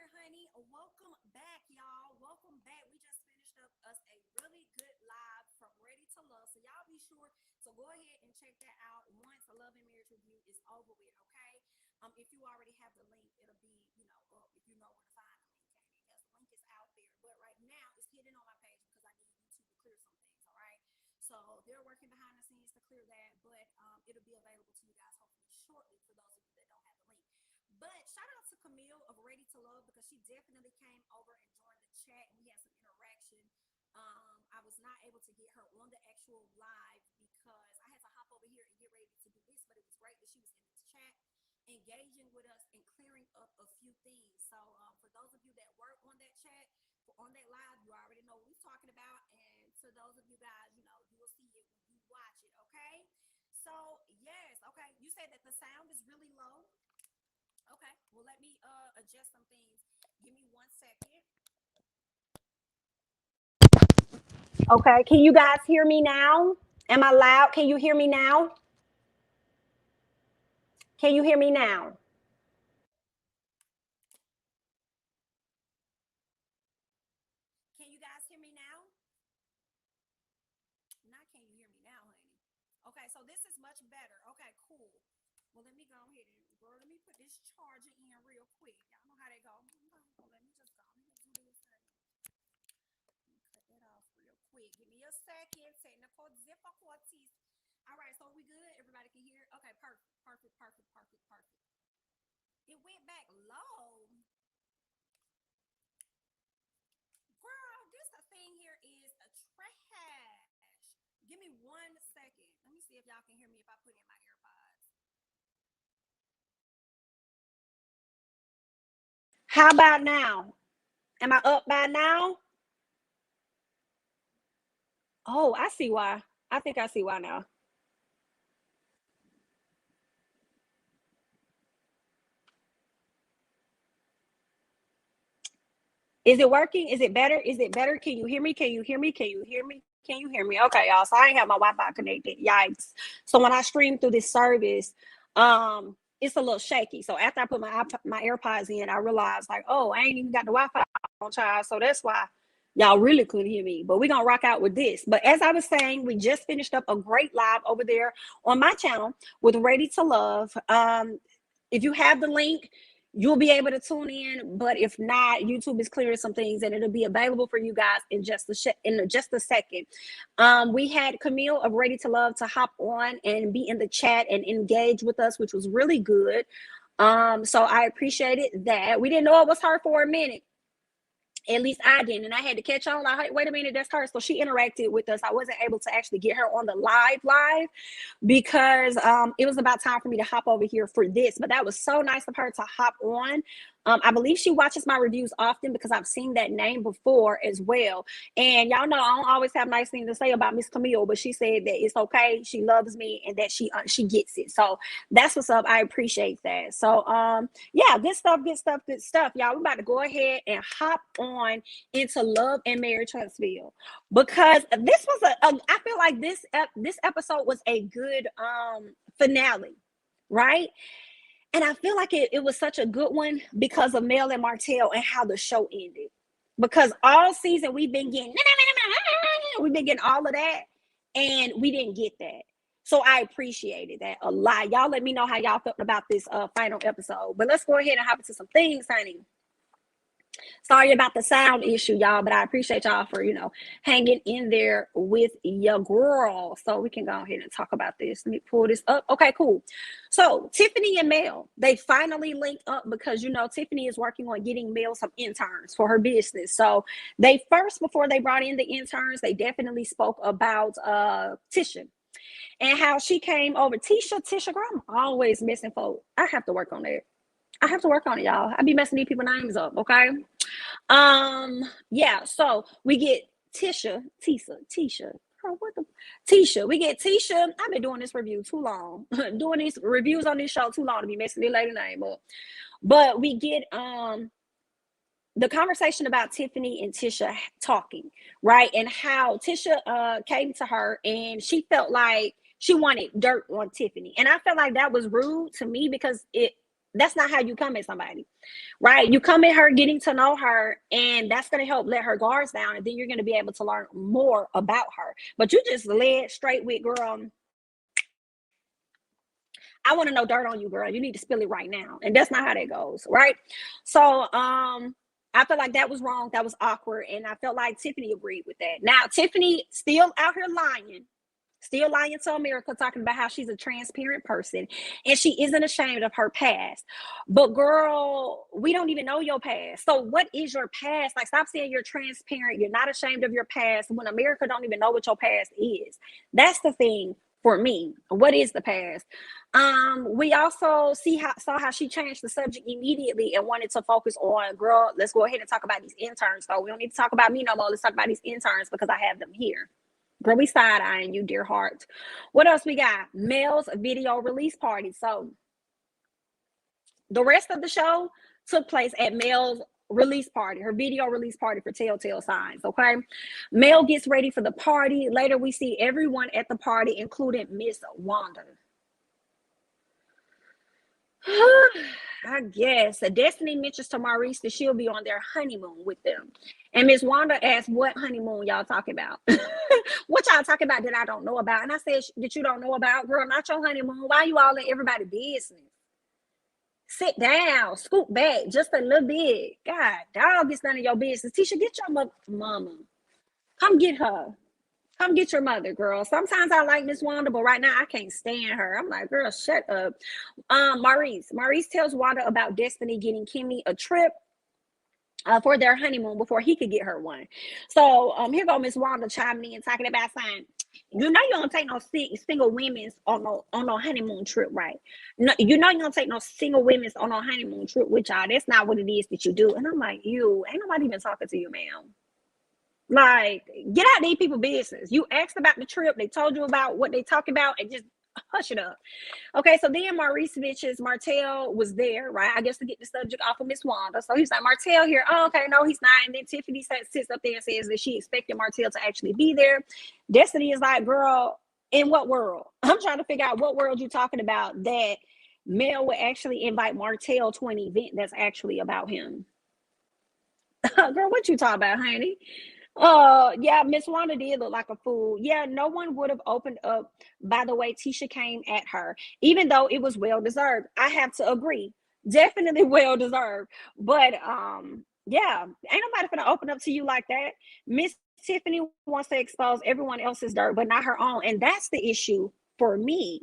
here, honey. Welcome back, y'all. Welcome back. We just finished up us a really good live from Ready to Love. So y'all be sure to go ahead and check that out once the Love and Marriage review is over with, okay? If you already have the link, it'll be, up if you know where to find the link, Kandi, because the link is out there. But right now, it's hidden on my page because I need YouTube to clear some things, all right? So they're working behind the scenes to clear that, but it'll be available to you guys hopefully shortly for those of you that don't have the link. But shout out to Camille of Ready to Love because she definitely came over and joined the chat and we had some interaction. I was not able to get her on the actual live because I had to hop over here and get ready to do this, but it was great that she was in this chat engaging with us and clearing up a few things. So for those of you that were on that chat, on that live, you already know what we're talking about. And to those of you guys, you will see it when you watch it, okay? So, yes, okay. You said that the sound is really low. Okay, well, let me adjust some things. Give me 1 second. Okay, can you guys hear me now? Am I loud? Can you hear me now? Can you hear me now? Can you guys hear me now? Not can you hear me now, honey? Okay, so this is much better. Okay, cool. Well, let me go ahead and, girl, let me put this charger in real quick. Y'all know how they go. Well, let me just go ahead and do this. Cut that off real quick. Give me a second. Technical difficulties. All right, so we good? Everybody can hear? Okay, perfect, perfect, perfect, perfect, perfect. It went back low. Girl, this thing here is a trash. Give me 1 second. Let me see if y'all can hear me if I put in my AirPods. How about now? Am I up by now? Oh, I see why. I think I see why now. Is it working? Is it better? Is it better? Can you hear me? Can you hear me? Can you hear me? Can you hear me? Okay, y'all. So I ain't have my Wi-Fi connected. Yikes. So when I stream through this service, it's a little shaky. So after I put my AirPods in, I realized like, oh, I ain't even got the Wi-Fi on charge. So that's why y'all really couldn't hear me. But we're gonna rock out with this. But as I was saying, we just finished up a great live over there on my channel with Ready to Love. If you have the link, you'll be able to tune in, but if not, YouTube is clearing some things and it'll be available for you guys in just a second. We had Camille of Ready to Love to hop on and be in the chat and engage with us, which was really good. So I appreciated that. We didn't know it was her for a minute. At least I didn't, and I had to catch on. Like, wait a minute, that's her. So she interacted with us. I wasn't able to actually get her on the live because it was about time for me to hop over here for this. But that was so nice of her to hop on. I believe she watches my reviews often because I've seen that name before as well. And y'all know I don't always have nice things to say about Miss Camille, but she said that it's okay. She loves me and that she gets it. So that's what's up. I appreciate that. So yeah, good stuff, good stuff, good stuff. Y'all, we're about to go ahead and hop on into Love and Marriage Huntsville because this was I feel like this episode was a good finale, right? And I feel like it was such a good one because of Mel and Martell and how the show ended. Because all season we've been getting all of that, and we didn't get that. So I appreciated that a lot. Y'all let me know how y'all felt about this final episode. But let's go ahead and hop into some things, honey. Sorry about the sound issue, y'all, but I appreciate y'all for, hanging in there with your girl. So we can go ahead and talk about this. Let me pull this up. Okay, cool. So Tiffany and Mel, they finally linked up because, Tiffany is working on getting Mel some interns for her business. So they first, before they brought in the interns, they definitely spoke about Tisha and how she came over. Tisha, girl, I'm always missing folks. I have to work on that. I have to work on it, y'all. I be messing these people's names up, okay? Yeah, so we get Tisha. Girl, what the Tisha? We get Tisha. I've been doing this review too long. Doing these reviews on this show too long to be messing this lady name up. But we get the conversation about Tiffany and Tisha talking, right? And how Tisha came to her and she felt like she wanted dirt on Tiffany. And I felt like that was rude to me because That's not how you come at somebody, right? You come at her getting to know her, and that's going to help let her guards down, and then you're going to be able to learn more about her. But you just led straight with, girl, I want to know dirt on you, girl. You need to spill it right now. And that's not how that goes, right? So I feel like that was wrong. That was awkward. And I felt like Tiffany agreed with that. Now, Tiffany still out here lying. Still lying to America, talking about how she's a transparent person and she isn't ashamed of her past. But girl, we don't even know your past. So what is your past? Like, stop saying you're transparent. You're not ashamed of your past when America don't even know what your past is. That's the thing for me. What is the past? We also saw how she changed the subject immediately and wanted to focus on, girl, let's go ahead and talk about these interns. So we don't need to talk about me no more. Let's talk about these interns because I have them here. Girl, we side-eyeing you, dear heart. What else we got? Mel's video release party. So the rest of the show took place at Mel's release party, her video release party for Telltale Signs, okay? Mel gets ready for the party. Later, we see everyone at the party, including Miss Wanda. I guess Destiny mentions to Maurice that she'll be on their honeymoon with them. And Miss Wanda asked, what honeymoon y'all talking about? What y'all talking about that I don't know about? And I said, that you don't know about? Girl, not your honeymoon. Why you all in everybody's business? Sit down, scoot back just a little bit. God, dog, it's none of your business. Tisha, get your mama. Come get her. Come get your mother, girl. Sometimes I like Miss Wanda, but right now I can't stand her. I'm like, girl, shut up. Maurice tells Wanda about Destiny getting Kimmy a trip for their honeymoon before he could get her one. So here go Miss Wanda chiming in, talking about saying, you know you don't take no single women's on no honeymoon trip, right? No, you know you don't take no single women's on no honeymoon trip with y'all. That's not what it is that you do. And I'm like, you ain't nobody even talking to you, ma'am. Like, get out these people's business. You asked about the trip, they told you about what they talking about, and just hush it up. Okay, so then Maurice mentions Martell was there, right? I guess to get the subject off of Miss Wanda. So he's like, Martell here. Oh, okay, no, he's not. And then Tiffany sits up there and says that she expected Martell to actually be there. Destiny is like, girl, in what world? I'm trying to figure out what world you're talking about that Mel would actually invite Martell to an event that's actually about him. Girl, what you talking about, honey? Yeah, Miss Wanda did look like a fool. Yeah, no one would have opened up by the way Tisha came at her, even though it was well deserved. I have to agree. Definitely well deserved. But yeah, ain't nobody gonna open up to you like that. Miss Tiffany wants to expose everyone else's dirt, but not her own. And that's the issue for me.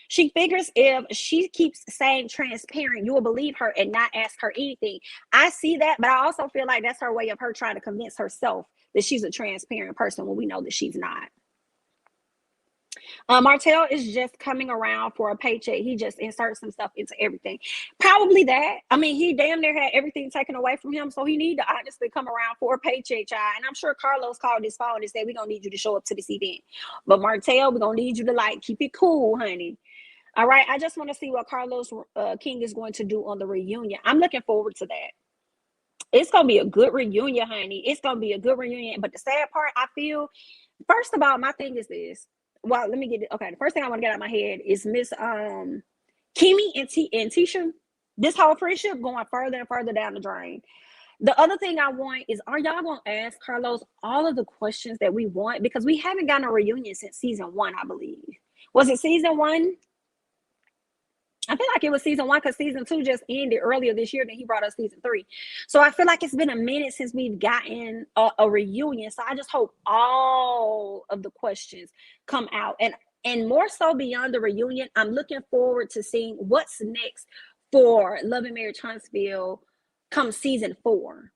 She figures if she keeps saying transparent, you will believe her and not ask her anything. I see that, but I also feel like that's her way of her trying to convince herself that she's a transparent person when we know that she's not. Martell is just coming around for a paycheck. He just inserts some stuff into everything. Probably that. I mean, he damn near had everything taken away from him, so he need to honestly come around for a paycheck, child. And I'm sure Carlos called his phone and said, we're going to need you to show up to this event. But Martell, we're going to need you to, like, keep it cool, honey. All right, I just want to see what Carlos King is going to do on the reunion. I'm looking forward to that. It's going to be a good reunion, honey. It's going to be a good reunion. But the sad part, I feel, first of all, my thing is this. Well, let me get it. Okay, the first thing I want to get out of my head is Miss Kimmy and Tisha. This whole friendship going further and further down the drain. The other thing I want is, are y'all going to ask Carlos all of the questions that we want? Because we haven't gotten a reunion since season 1, I believe. Was it season 1? I feel like it was season 1 because season 2 just ended earlier this year. Then he brought us season 3. So I feel like it's been a minute since we've gotten a reunion. So I just hope all of the questions come out. And more so beyond the reunion, I'm looking forward to seeing what's next for Love and Marriage Huntsville come season 4.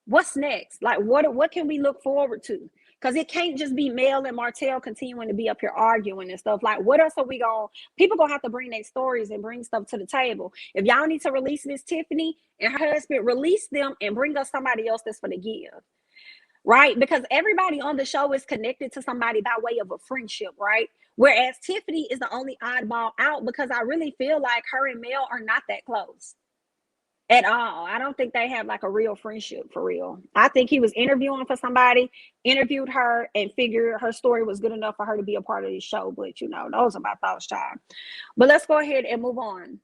What's next? Like, what can we look forward to? Because it can't just be Mel and Martell continuing to be up here arguing and stuff. Like, what else are we going? People going to have to bring their stories and bring stuff to the table. If y'all need to release Miss Tiffany and her husband, release them and bring us somebody else that's for the give. Right? Because everybody on the show is connected to somebody by way of a friendship, right? Whereas Tiffany is the only oddball out because I really feel like her and Mel are not that close. At all. I don't think they have like a real friendship for real. I think he was interviewing for somebody, interviewed her, and figured her story was good enough for her to be a part of the show. But you know, those are my thoughts, child. But let's go ahead and move on.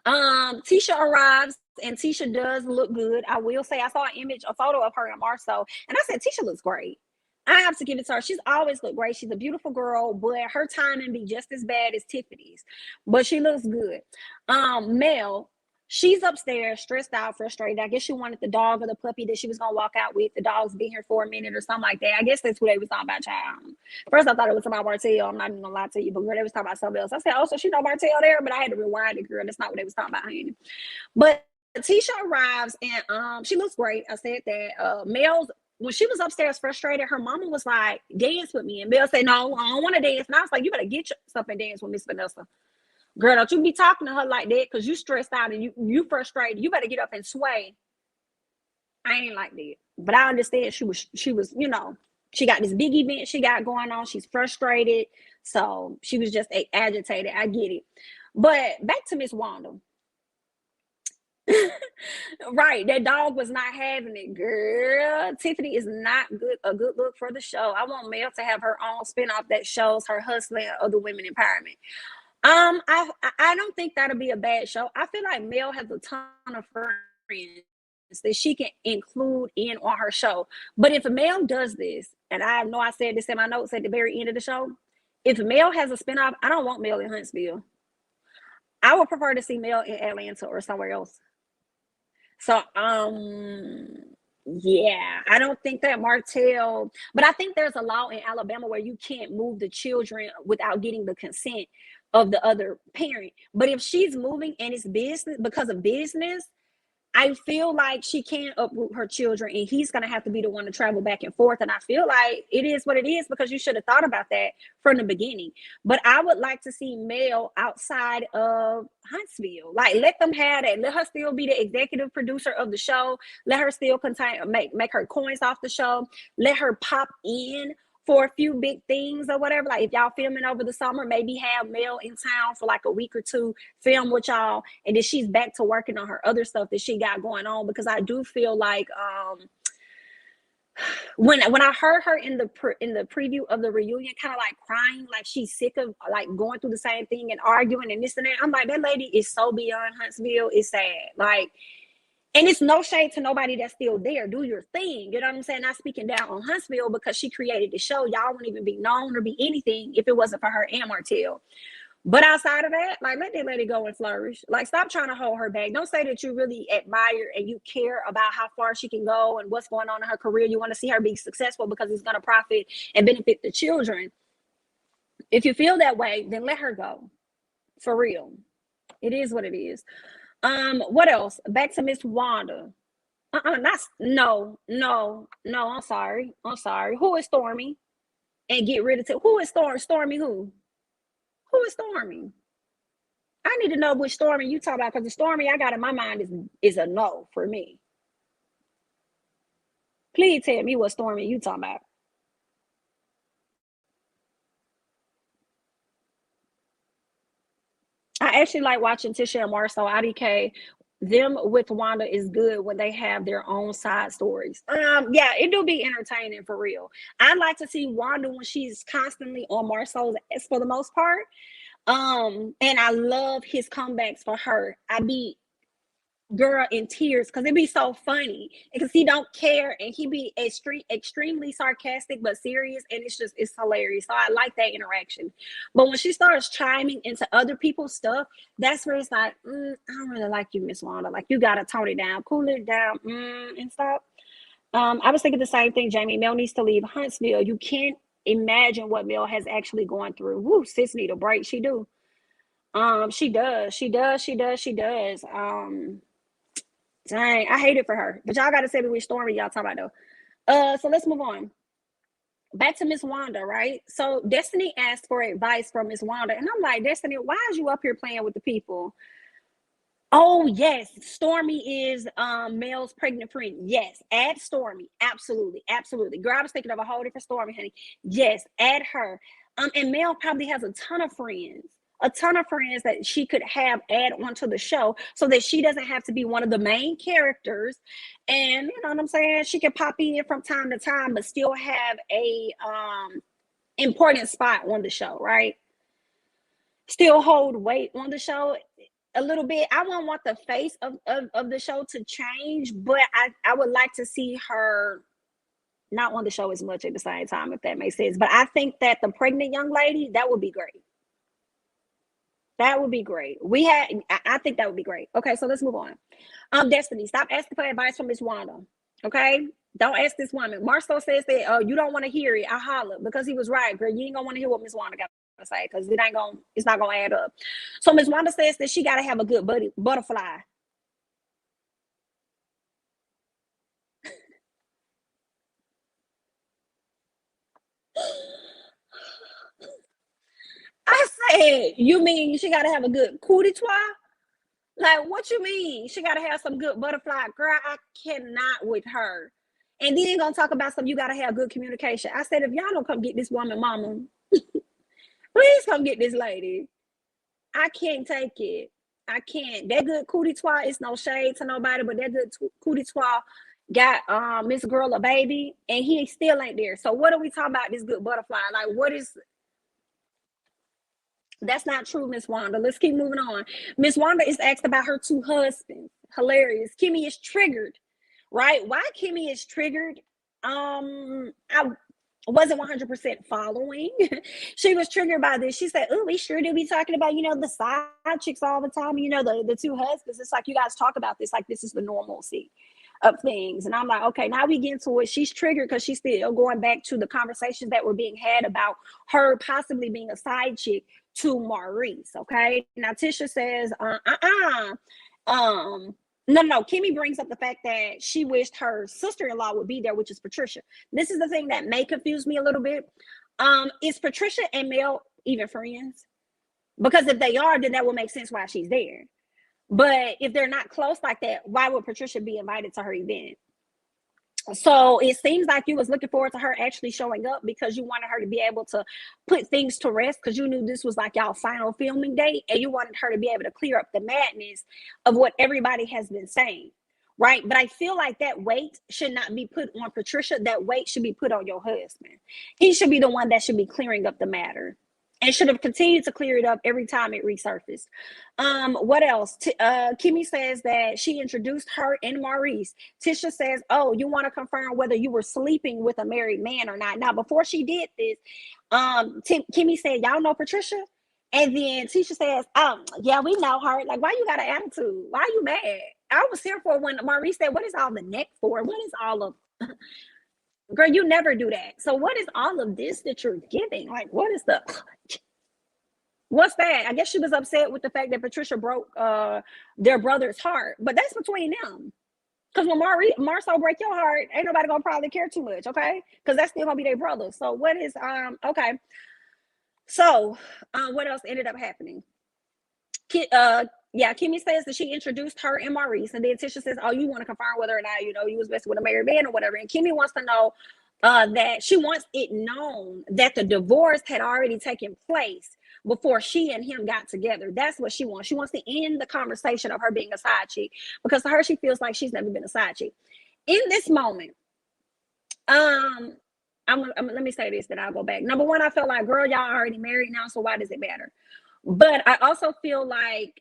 Tisha arrives, and Tisha does look good. I will say I saw a photo of her and Marlo, and I said Tisha looks great. I have to give it to her. She's always looked great. She's a beautiful girl, but her timing be just as bad as Tiffany's. But she looks good. Mel, she's upstairs, stressed out, frustrated. I guess she wanted the dog or the puppy that she was gonna walk out with. The dog's been here for a minute or something like that. I guess that's what they was talking about, child. First, I thought it was about Martell. I'm not even gonna lie to you, but girl, they was talking about something else. I said, oh, so she know Martell there, but I had to rewind it, girl. That's not what they was talking about, honey. But Tisha arrives and she looks great. I said that. Mel's when she was upstairs frustrated, her mama was like, dance with me. And Mel said, no, I don't want to dance. And I was like, you better get yourself and dance with Miss Vanessa. Girl, don't you be talking to her like that because you stressed out and you frustrated. You better get up and sway. I ain't like that. But I understand she was, you know, she got this big event she got going on. She's frustrated. So she was just agitated. I get it. But back to Miss Wanda. Right, that dog was not having it, girl. Tiffany is not a good look for the show. I want Mel to have her own spinoff that shows her hustling other women empowerment. I don't think that'll be a bad show. I feel like Mel has a ton of friends that she can include in on her show. But if Mel does this, and I know I said this in my notes at the very end of the show, if Mel has a spinoff, I don't want Mel in Huntsville. I would prefer to see Mel in Atlanta or somewhere else. So, yeah, I don't think that Martell, but I think there's a law in Alabama where you can't move the children without getting the consent of the other parent. But if she's moving and it's business because of business, I feel like she can't uproot her children and he's going to have to be the one to travel back and forth. And I feel like it is what it is because you should have thought about that from the beginning. But I would like to see Mel outside of Huntsville. Like, let them have that. Let her still be the executive producer of the show. Let her still make her coins off the show. Let her pop in for a few big things or whatever. Like if y'all filming over the summer, maybe have Mel in town for like a week or two, film with y'all, and then she's back to working on her other stuff that she got going on. Because I do feel like when I heard her in the preview of the reunion, kind of like crying, like she's sick of like going through the same thing and arguing and this and that. I'm like, that lady is so beyond Huntsville. It's sad. Like, and it's no shade to nobody that's still there. Do your thing. You know what I'm saying? Not speaking down on Huntsville because she created the show. Y'all wouldn't even be known or be anything if it wasn't for her and Martell. But outside of that, like, let that lady go and flourish. Like, stop trying to hold her back. Don't say that you really admire and you care about how far she can go and what's going on in her career. You want to see her be successful because it's going to profit and benefit the children. If you feel that way, then let her go. For real. It is what it is. What else? Back to Miss Wanda. No. I'm sorry. Who is Stormy? And get rid of who is Stormy? Who is Stormy? I need to know which Stormy you talk about because the Stormy I got in my mind is a no for me. Please tell me what Stormy you talking about. I actually like watching Tisha and Marlo IDK. Them with Wanda is good when they have their own side stories. Yeah, it do be entertaining for real. I like to see Wanda when she's constantly on Marlo's ass for the most part. And I love his comebacks for her. I be girl in tears because it be so funny because he don't care and he be extremely sarcastic but serious, and it's hilarious. So I like that interaction. But when she starts chiming into other people's stuff, that's where it's like, I don't really like you, Miss Wanda. Like, you gotta tone it down, cool it down, and stop. I was thinking the same thing, Jamie. Mel needs to leave Huntsville. You can't imagine what Mel has actually gone through. Woo, sis need a break. She do. She does. Dang, I hate it for her. But y'all gotta say which story y'all talking about though. So let's move on. Back to Miss Wanda, right? So Destiny asked for advice from Miss Wanda, and I'm like, Destiny, why is you up here playing with the people? Oh yes, Stormy is Mel's pregnant friend. Yes, add Stormy. Absolutely. Girl, I was thinking of a whole different Stormy, honey. Yes, add her. And Mel probably has a ton of friends that she could have add onto the show so that she doesn't have to be one of the main characters. And you know what I'm saying? She can pop in from time to time, but still have a important spot on the show, right? Still hold weight on the show. a little bit. I won't want the face of the show to change, but I would like to see her not on the show as much at the same time, if that makes sense. But I think that the pregnant young lady, that would be great. That would be great. I think that would be great. Okay, so let's move on. Destiny, stop asking for advice from Miss Wanda. Okay, don't ask this woman. Marlo says that you don't want to hear it. I holler because he was right, girl. You ain't gonna want to hear what Miss Wanda got to say because it's not gonna add up. So Miss Wanda says that she gotta have a good butterfly. I said, you mean she gotta have a good cootie toi? Like, what you mean? She gotta have some good butterfly. Girl, I cannot with her. And then gonna talk about some, you gotta have good communication. I said, if y'all don't come get this woman, mama, please come get this lady. I can't take it. I can't. That good cootie toi, it's no shade to nobody, but that good cootie toi got Miss Girl a baby, and he still ain't there. So what are we talking about? This good butterfly? Like, what is? That's not true, Miss Wanda. Let's keep moving on. Miss Wanda is asked about her two husbands. Hilarious. Kimmy is triggered, right? Why Kimmy is triggered? I wasn't 100% following. She was triggered by this. She said, "Oh, we sure do be talking about, the side chicks all the time, the two husbands. It's like you guys talk about this like this is the normalcy of things." And I'm like, okay, now we get into it. She's triggered because she's still going back to the conversations that were being had about her possibly being a side chick to Maurice. Okay. Now Tisha says, no. Kimmy brings up the fact that she wished her sister-in-law would be there, which is Patricia. This is the thing that may confuse me a little bit. Is Patricia and Mel even friends? Because if they are, then that would make sense why she's there. But if they're not close like that, why would Patricia be invited to her event? So it seems like you was looking forward to her actually showing up because you wanted her to be able to put things to rest because you knew this was like y'all final filming date and you wanted her to be able to clear up the madness of what everybody has been saying, right? But I feel like that weight should not be put on Patricia. That weight should be put on your husband. He should be the one that should be clearing up the matter and should have continued to clear it up every time it resurfaced. What else? Kimmy says that she introduced her and Maurice. Tisha says, "Oh, you want to confirm whether you were sleeping with a married man or not?" Now, before she did this, Kimmy said, "Y'all know Patricia?" And then Tisha says, yeah, we know her. Like, why you got an attitude? Why are you mad? I was here for when Maurice said, "What is all the neck for? What is all of..." Girl, you never do that. So what is all of this that you're giving? Like, what is the... What's that? I guess she was upset with the fact that Patricia broke their brother's heart, but that's between them. Because when Marlo break your heart, ain't nobody gonna probably care too much, okay? Because that's still gonna be their brother. So what is okay? So what else ended up happening? Kimmy says that she introduced her and Maurice, and then Tisha says, "Oh, you want to confirm whether or not you was messing with a married man or whatever." And Kimmy wants to know that she wants it known that the divorce had already taken place before she and him got together. That's what she wants. She wants to end the conversation of her being a side chick because to her she feels like she's never been a side chick. In this moment, let me say this, then I'll go back. Number one, I feel like, girl, y'all already married now, so why does it matter? But I also feel like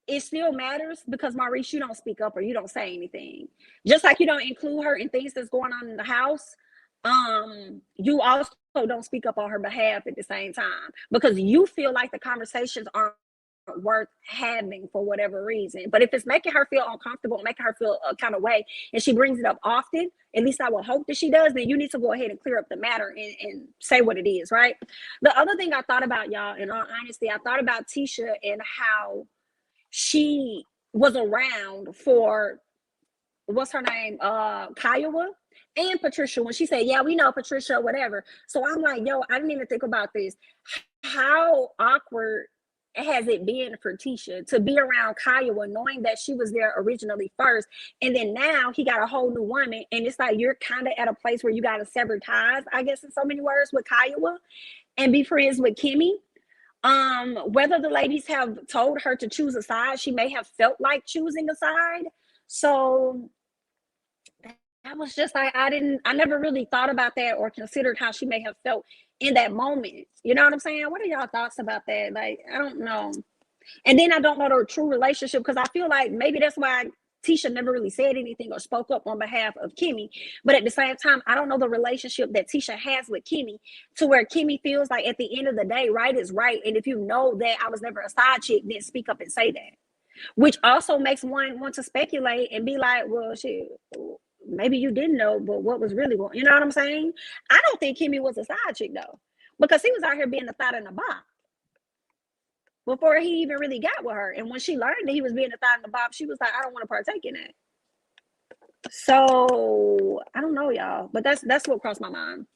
it still matters because Maurice, you don't speak up or you don't say anything. Just like you don't include her in things that's going on in the house, you also don't speak up on her behalf at the same time because you feel like the conversations aren't worth having for whatever reason. But if it's making her feel uncomfortable, making her feel a kind of way, and she brings it up often, at least I will hope that she does, then you need to go ahead and clear up the matter and say what it is, right? The other thing I thought about, y'all, in all honesty, I thought about Tisha and how she was around for, what's her name, Kiowa and Patricia, when she said, "Yeah, we know Patricia," whatever. So I'm like, yo, I didn't even think about this. How awkward has it been for Tisha to be around Kiowa knowing that she was there originally first, and then now he got a whole new woman, and it's like you're kind of at a place where you got to sever ties, I guess, in so many words, with Kiowa and be friends with Kimmy. Whether the ladies have told her to choose a side, she may have felt like choosing a side. So that was just like, I never really thought about that or considered how she may have felt in that moment. You know what I'm saying? What are y'all thoughts about that? Like, I don't know. And then I don't know their true relationship, because I feel like maybe that's why Tisha never really said anything or spoke up on behalf of Kimmy. But at the same time, I don't know the relationship that Tisha has with Kimmy, to where Kimmy feels like at the end of the day, right is right. And if you know that I was never a side chick, then speak up and say that. Which also makes one want to speculate and be like, well, shit, maybe you didn't know, but what was really going, you know what I'm saying? I don't think Kimmy was a side chick though, because he was out here being the thought in the box before he even really got with her. And when she learned that he was being a thought in the box, she was like, I don't want to partake in that. So I don't know, y'all, but that's what crossed my mind.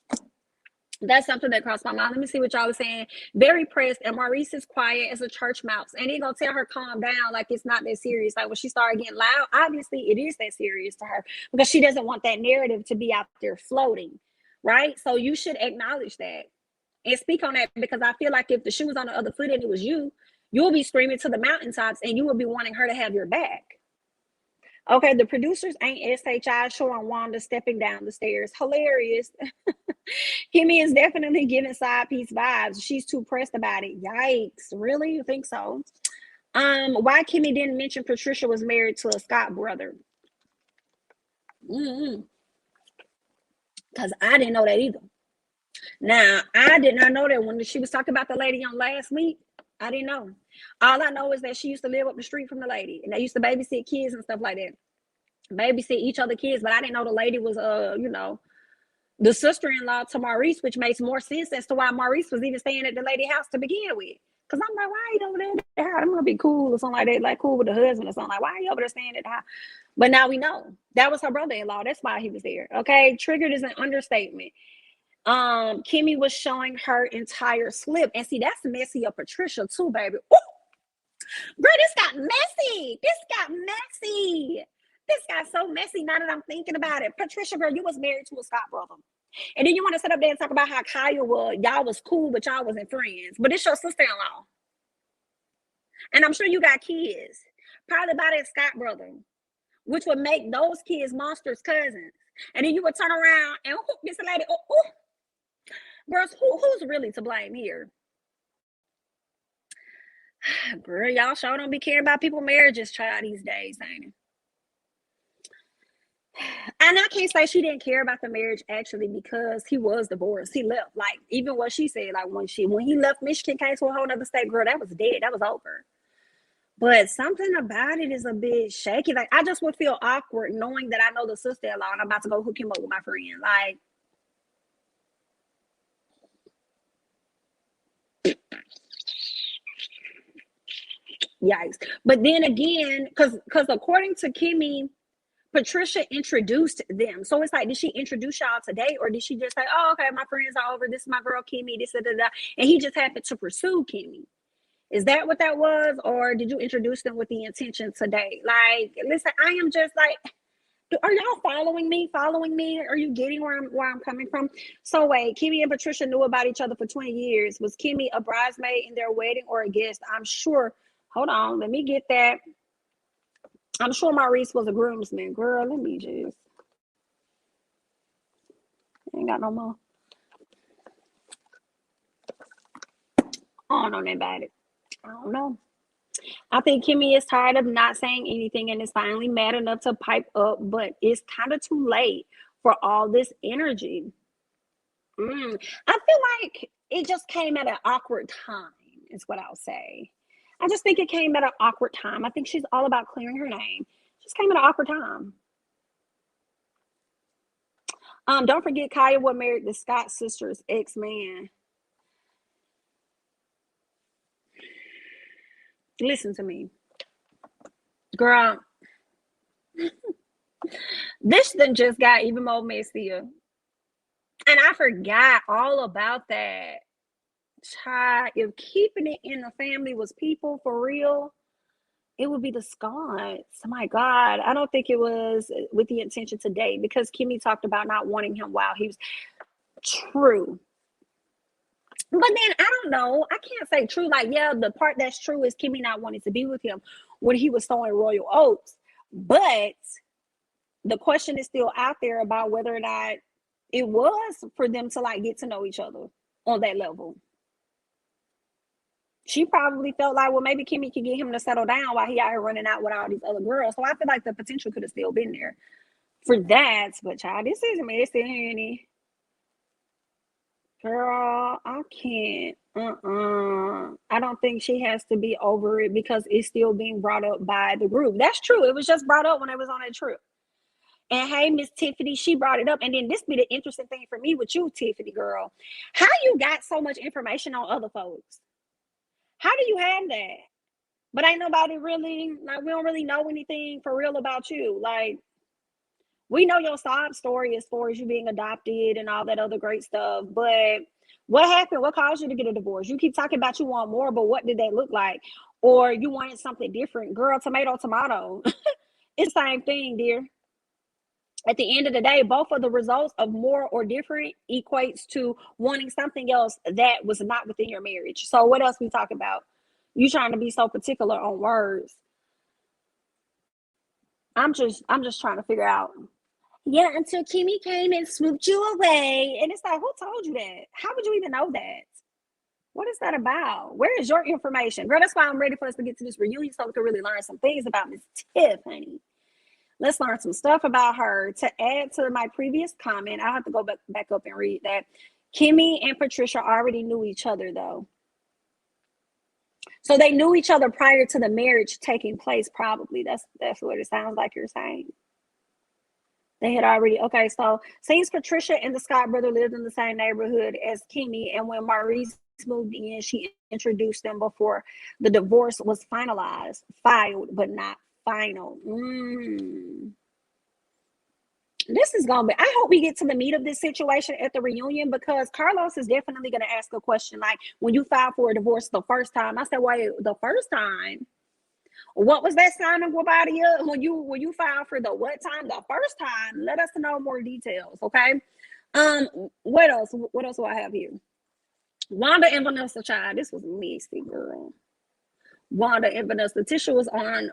That's something that crossed my mind. Let me see what y'all was saying. Very pressed, and Maurice is quiet as a church mouse, and he gonna tell her calm down, like it's not that serious. Like when she started getting loud, obviously it is that serious to her, because she doesn't want that narrative to be out there floating, right? So you should acknowledge that and speak on that, because I feel like if the shoe was on the other foot and it was you, you'll be screaming to the mountaintops, and you will be wanting her to have your back. Okay, the producers ain't SHI showing Wanda stepping down the stairs. Hilarious. Kimmy is definitely giving side piece vibes. She's too pressed about it. Yikes. Really? You think so? Why Kimmy didn't mention Patricia was married to a Scott brother? Because I didn't know that either. Now, I did not know that when she was talking about the lady on last week. I didn't know. All I know is that she used to live up the street from the lady, and they used to babysit kids and stuff like that. Babysit each other kids, but I didn't know the lady was the sister-in-law to Maurice, which makes more sense as to why Maurice was even staying at the lady house to begin with. Because I'm like, why are you over there? I'm gonna be cool or something like that, like cool with the husband or something. Like, why are you over there staying at the house? But now we know that was her brother-in-law. That's why he was there. Okay, triggered is an understatement. Kimmy was showing her entire slip, and see, that's messy of Patricia too, baby. Ooh. Girl, this got messy. This got so messy now that I'm thinking about it. Patricia, girl, you was married to a Scott brother. And then you want to sit up there and talk about how Kyle was, y'all was cool, but y'all wasn't friends. But it's your sister-in-law. And I'm sure you got kids. Probably by that Scott brother, which would make those kids monsters cousins. And then you would turn around and hook this lady. Girls, who's really to blame here? Girl, y'all sure don't be caring about people's marriages, child, these days, ain't it? And I can't say she didn't care about the marriage actually, because he was divorced. He left. Like, even what she said, like when he left Michigan, came to a whole other state, girl, that was dead. That was over. But something about it is a bit shaky. Like, I just would feel awkward knowing that I know the sister-in-law and I'm about to go hook him up with my friend. Like, yikes. But then again, because according to Kimmy, Patricia introduced them. So it's like, did she introduce y'all today, or did she just say, oh, okay, my friends are over, this is my girl Kimmy, this, and he just happened to pursue Kimmy? Is that what that was? Or did you introduce them with the intention today? Like, listen, I am just like, are y'all following me? Are you getting where I'm coming from? So wait, Kimmy and Patricia knew about each other for 20 years. Was Kimmy a bridesmaid in their wedding or a guest? I'm sure. Hold on, let me get that. I'm sure Maurice was a groomsman. Girl, let me just. Ain't got no more. I don't know nothing about it. I don't know. I think Kimmy is tired of not saying anything and is finally mad enough to pipe up, but it's kind of too late for all this energy. I feel like it just came at an awkward time, is what I'll say. I just think it came at an awkward time. I think she's all about clearing her name. Just came at an awkward time. Don't forget Kaya was married to Scott's sister's ex-man. Listen to me. Girl, this then just got even more messier. And I forgot all about that. Child, if keeping it in the family was people for real, it would be the Scotts. Oh my God. I don't think it was with the intention to date, because Kimmy talked about not wanting him while he was true. But then I don't know. I can't say true. Like, yeah, the part that's true is Kimmy not wanting to be with him when he was sowing royal oats. But the question is still out there about whether or not it was for them to like get to know each other on that level. She probably felt like, well, maybe Kimmy could get him to settle down while he out here running out with all these other girls. So I feel like the potential could have still been there for that. But child, this is messy, honey. Girl, I can't. I don't think she has to be over it because it's still being brought up by the group. That's true. It was just brought up when I was on that trip. And hey, Miss Tiffany, she brought it up. And then this be the interesting thing for me with you, Tiffany, girl. How you got so much information on other folks? How do you have that? But ain't nobody really, like, we don't really know anything for real about you. Like, we know your sob story as far as you being adopted and all that other great stuff. But what happened? What caused you to get a divorce? You keep talking about you want more, but what did that look like? Or you wanted something different? Girl, tomato, tomato. It's the same thing, dear. At the end of the day, both of the results of more or different equates to wanting something else that was not within your marriage. So what else we talk about? You trying to be so particular on words. I'm just trying to figure out. Yeah, until Kimmy came and swooped you away. And it's like, who told you that? How would you even know that? What is that about? Where is your information? Girl, that's why I'm ready for us to get to this reunion so we can really learn some things about Miss Tiff, honey. Let's learn some stuff about her. To add to my previous comment, I have to go back up and read that. Kimmy and Patricia already knew each other, though. So they knew each other prior to the marriage taking place, probably. That's what it sounds like you're saying. They had already, okay, so since Patricia and the Scott brother lived in the same neighborhood as Kimmy, and when Maurice moved in, she introduced them before the divorce was finalized, filed, but not final. This is gonna be, I hope we get to the meat of this situation at the reunion, because Carlos is definitely gonna ask a question like, when you filed for a divorce the first time. I said, wait, the first time? What was that sign of Guabadia when you filed for the what time? The first time? Let us know more details, okay? What else? What else do I have here? Wanda and Vanessa, child. This was messy, girl. Wanda and Vanessa. Tisha was on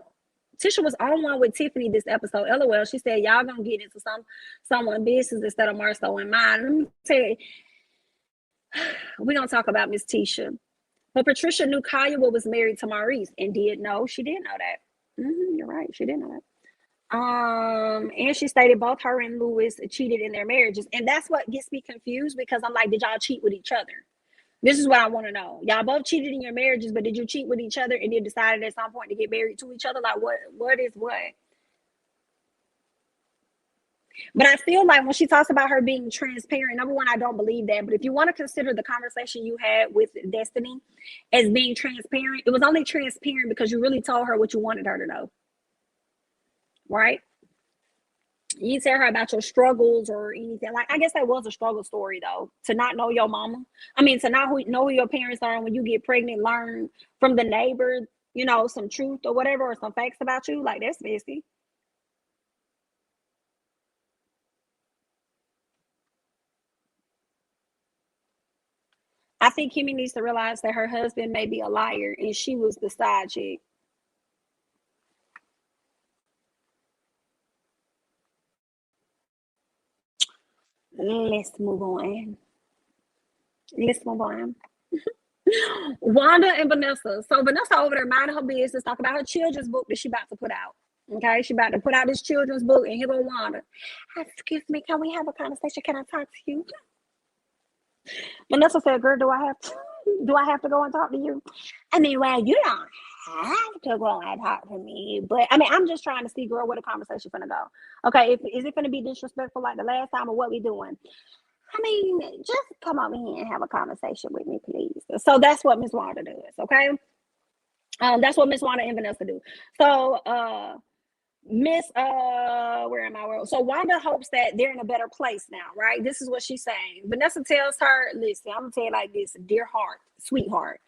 one with Tiffany this episode. LOL. She said, y'all gonna get into someone business instead of Marlo and mine. Let me tell you, we gonna talk about Miss Tisha. But Patricia knew Kanye was married to Maurice and did know. She did know that. You're right. She did know that. And she stated both her and Louis cheated in their marriages. And that's what gets me confused, because I'm like, did y'all cheat with each other? This is what I want to know. Y'all both cheated in your marriages, but did you cheat with each other and then decided at some point to get married to each other? Like, what is what? But I feel like when she talks about her being transparent, number one, I don't believe that. But if you want to consider the conversation you had with Destiny as being transparent, it was only transparent because you really told her what you wanted her to know. Right? You tell her about your struggles or anything. Like, I guess that was a struggle story, though, to not know your mama. I mean, to not know who your parents are, and when you get pregnant, learn from the neighbor, some truth or whatever, or some facts about you. Like, that's messy. I think Kimmy needs to realize that her husband may be a liar and she was the side chick. Let's move on. Wanda and Vanessa. So Vanessa over there minding her business, talking about her children's book that she about to put out. Okay, she about to put out this children's book, and here go Wanda. Excuse me, can we have a conversation? Can I talk to you? Vanessa said, girl, do I have to go and talk to you? I mean, well, you don't have to go and talk to me. But I mean, I'm just trying to see, girl, where the conversation gonna go. Okay, is it gonna be disrespectful like the last time, or what we doing? I mean, just come over here and have a conversation with me, please. So that's what Miss Wanda does, okay? That's what Miss Wanda and Vanessa do. So where am I? So Wanda hopes that they're in a better place now, right? This is what she's saying. Vanessa tells her, listen, I'm gonna tell you like this, dear heart, sweetheart.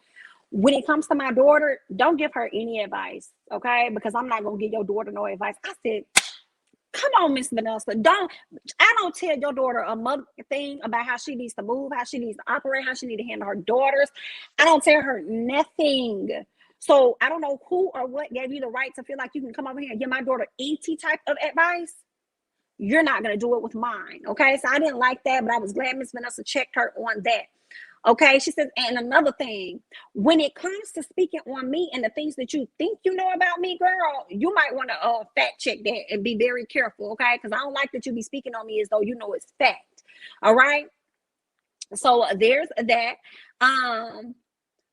When it comes to my daughter, don't give her any advice, okay? Because I'm not gonna give your daughter no advice. I said, come on, Miss Vanessa. I don't tell your daughter a mother thing about how she needs to move, how she needs to operate, how she needs to handle her daughters. I don't tell her nothing. So I don't know who or what gave you the right to feel like you can come over here and give my daughter any type of advice. You're not going to do it with mine, okay? So I didn't like that, but I was glad Miss Vanessa checked her on that. Okay, she says, and another thing, when it comes to speaking on me and the things that you think you know about me, girl, you might want to fact check that and be very careful, okay? Because I don't like that you be speaking on me as though you know it's fact. All right. So there's that.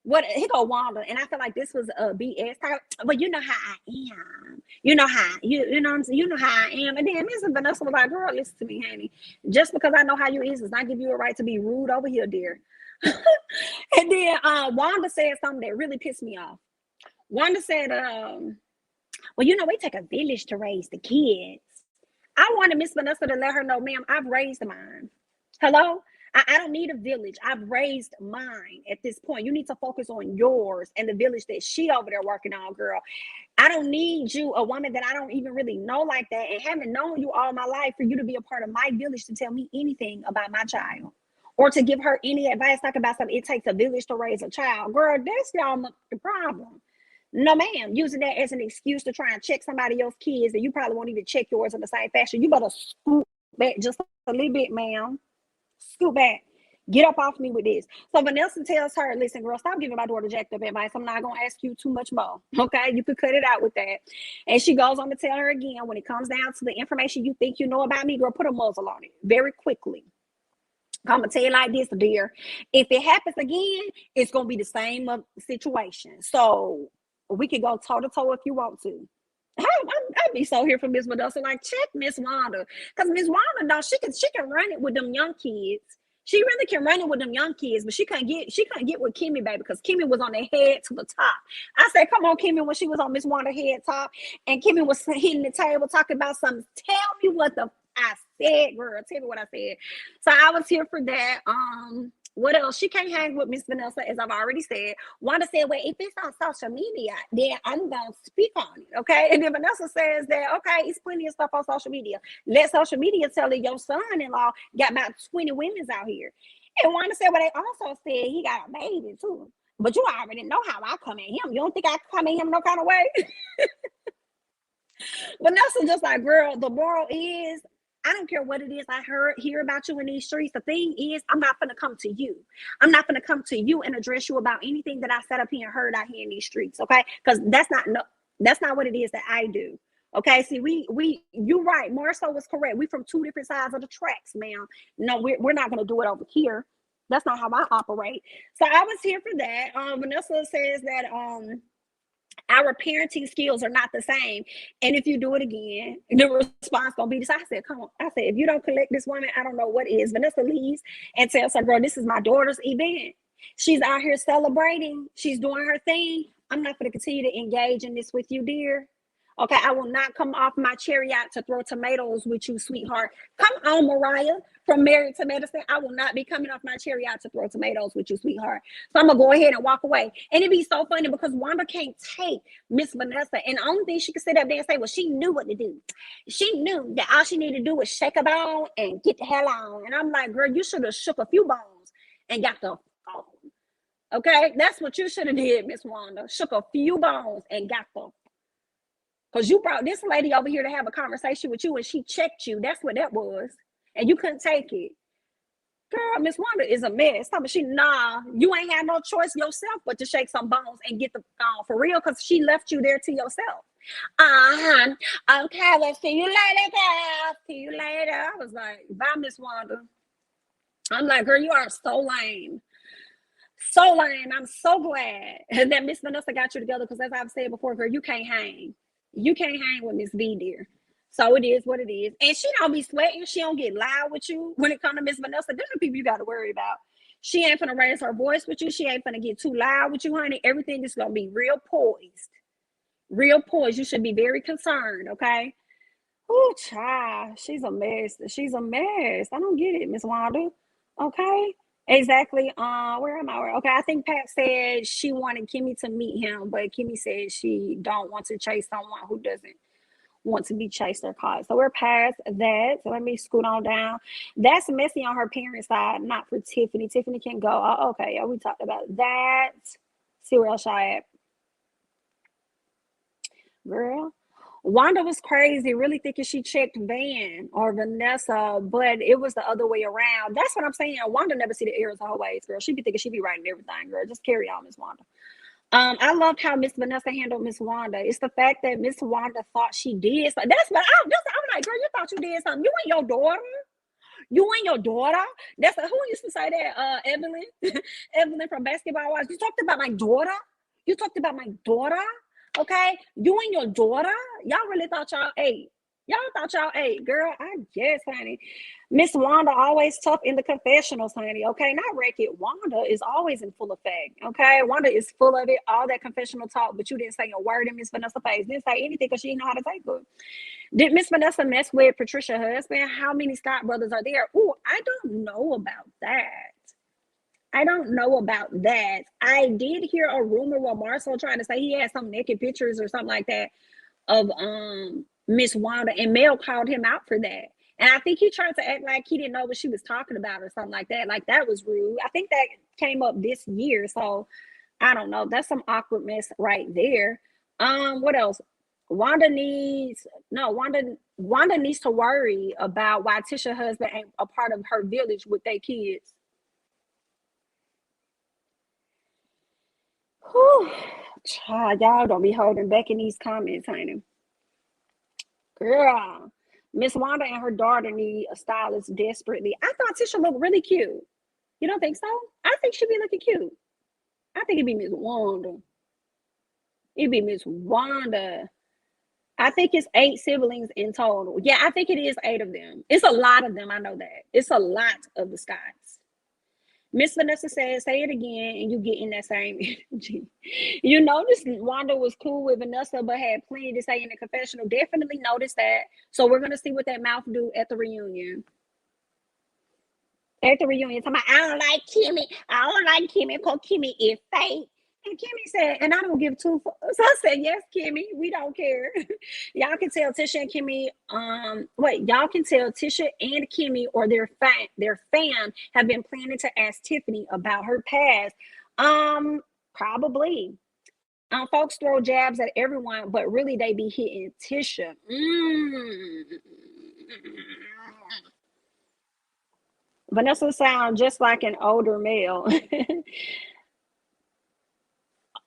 What he go Wanda, and I feel like this was a BS type, but you know how I am. You know how you know you know how I am. And then Miss Vanessa was like, girl, listen to me, honey. Just because I know how you is does not give you a right to be rude over here, dear. And then Wanda said something that really pissed me off. Wanda said, well, you know, we take a village to raise the kids. I wanted Miss Vanessa to let her know, ma'am, I've raised mine. Hello? I don't need a village. I've raised mine at this point. You need to focus on yours and the village that she over there working on, girl. I don't need you, a woman that I don't even really know like that, and haven't known you all my life, for you to be a part of my village to tell me anything about my child, or to give her any advice like about something. It takes a village to raise a child. Girl, that's y'all the problem. No, ma'am. Using that as an excuse to try and check somebody else's kids, and you probably won't even check yours in the same fashion. You better scoot back just a little bit, ma'am. Scoot back. Get up off me with this. So Vanessa tells her, listen, girl, stop giving my daughter jacked up advice. I'm not going to ask you too much more. Okay? You could cut it out with that. And she goes on to tell her again, when it comes down to the information you think you know about me, girl, put a muzzle on it very quickly. I'm going to tell you like this, dear. If it happens again, it's going to be the same situation. So we can go toe-to-toe if you want to. I'd be so here for Miss Vanessa. Like, check Miss Wanda. Because Miss Wanda, no, she can run it with them young kids. She really can run it with them young kids, but she couldn't get with Kimmy, baby, because Kimmy was on their head to the top. I said, come on, Kimmy, when she was on Miss Wanda's head top, and Kimmy was hitting the table talking about something. Tell me what I said, girl. Tell me what I said. So I was here for that. What else? She can't hang with Miss Vanessa, as I've already said. Wanda said, well, if it's on social media, then I'm going to speak on it, okay? And then Vanessa says that, okay, it's plenty of stuff on social media. Let social media tell you your son-in-law got about 20 women out here. And Wanda said, well, they also said he got a baby, too. But you already know how I come at him. You don't think I come at him no kind of way? Vanessa just like, girl, the moral is, I don't care what it is I hear about you in these streets. The thing is, I'm not going to come to you. I'm not going to come to you and address you about anything that I sat up here and heard out here in these streets, okay? Because that's not what it is that I do. Okay, see, you right. Marlo was correct. We from two different sides of the tracks, ma'am. No, we're not going to do it over here. That's not how I operate. So I was here for that. Vanessa says that our parenting skills are not the same, and if you do it again, the response gonna be this. I said, come on. I said, if you don't collect this woman, I don't know what is. Vanessa leaves and tells her, girl, this is my daughter's event. She's out here celebrating. She's doing her thing. I'm not going to continue to engage in this with you, dear. Okay, I will not come off my chariot to throw tomatoes with you, sweetheart. Come on, Mariah, from Married to Medicine. I will not be coming off my chariot to throw tomatoes with you, sweetheart. So I'm going to go ahead and walk away. And it'd be so funny because Wanda can't take Miss Vanessa. And the only thing she could sit up there and say, well, she knew what to do. She knew that all she needed to do was shake a bone and get the hell on. And I'm like, girl, you should have shook a few bones and got the phone. Okay, that's what you should have did, Miss Wanda. Shook a few bones and got the. Because you brought this lady over here to have a conversation with you and she checked you. That's what that was. And you couldn't take it. Girl, Miss Wanda is a mess. You ain't had no choice yourself but to shake some bones and get the for real, because she left you there to yourself. Okay, let's see you later, girl. See you later. I was like, bye, Miss Wanda. I'm like, girl, you are so lame. So lame. I'm so glad that Miss Vanessa got you together, because as I've said before, girl, you can't hang. You can't hang with Miss V, dear. So it is what it is. And she don't be sweating. She don't get loud with you when it comes to Miss Vanessa. They're the people you got to worry about. She ain't finna raise her voice with you. She ain't finna get too loud with you, honey. Everything is going to be real poised. Real poised. You should be very concerned, okay? Oh, child. She's a mess. She's a mess. I don't get it, Miss Wanda. Okay? Exactly. Where am I? Okay, I think Pat said she wanted Kimmy to meet him, but Kimmy said she don't want to chase someone who doesn't want to be chased or caught. So we're past that. So let me scoot on down. That's messy on her parents' side, not for Tiffany. Tiffany can go. Oh, okay, yeah, we talked about that. See where else I at. Girl, Wanda was crazy, really thinking she checked Van or Vanessa, but it was the other way around. That's what I'm saying. Wanda never see the errors of her ways, girl. She be thinking she be writing everything, girl. Just carry on, Miss Wanda. I loved how Miss Vanessa handled Miss Wanda. It's the fact that Miss Wanda thought she did. So I'm like, girl, you thought you did something. You ain't your daughter. You ain't your daughter. That's who used to say that. Evelyn, Evelyn from Basketball Wives. You talked about my daughter. You talked about my daughter. Okay, you and your daughter. Y'all really thought y'all ate. Y'all thought y'all ate, girl. I guess, honey. Miss Wanda always tough in the confessionals, honey. Okay, not wreck it. Wanda is always in full effect. Okay, Wanda is full of it. All that confessional talk, but you didn't say a word in Miss Vanessa's face. Didn't say anything because she didn't know how to take it. Did Miss Vanessa mess with Patricia's husband? How many Scott brothers are there? Oh, I don't know about that. I don't know about that. I did hear a rumor with Marcel trying to say he had some naked pictures or something like that of Miss Wanda, and Mel called him out for that. And I think he tried to act like he didn't know what she was talking about or something like that. Like that was rude. I think that came up this year. So I don't know. That's some awkward mess right there. What else? Wanda needs to worry about why Tisha's husband ain't a part of her village with their kids. Whew. Child, y'all don't be holding back in these comments, honey. Girl, Miss Wanda and her daughter need a stylist desperately. I thought Tisha looked really cute. You don't think so? I think she'd be looking cute. I think it'd be Miss Wanda. It'd be Miss Wanda. I think it's 8 siblings in total. Yeah, I think it is 8 of them. It's a lot of them. I know that. It's a lot of the Scotts. Miss Vanessa says, say it again, and you get in that same energy. You noticed Wanda was cool with Vanessa, but had plenty to say in the confessional. Definitely noticed that. So we're going to see what that mouth do at the reunion. At the reunion, talking about, I don't like Kimmy. I don't like Kimmy because Kimmy is fake. And Kimmy said, and I don't give two. So I said, yes, Kimmy, we don't care. Y'all can tell Tisha and Kimmy, y'all can tell Tisha and Kimmy or their fan have been planning to ask Tiffany about her past. Probably. Folks throw jabs at everyone, but really they be hitting Tisha. Vanessa sounds just like an older male.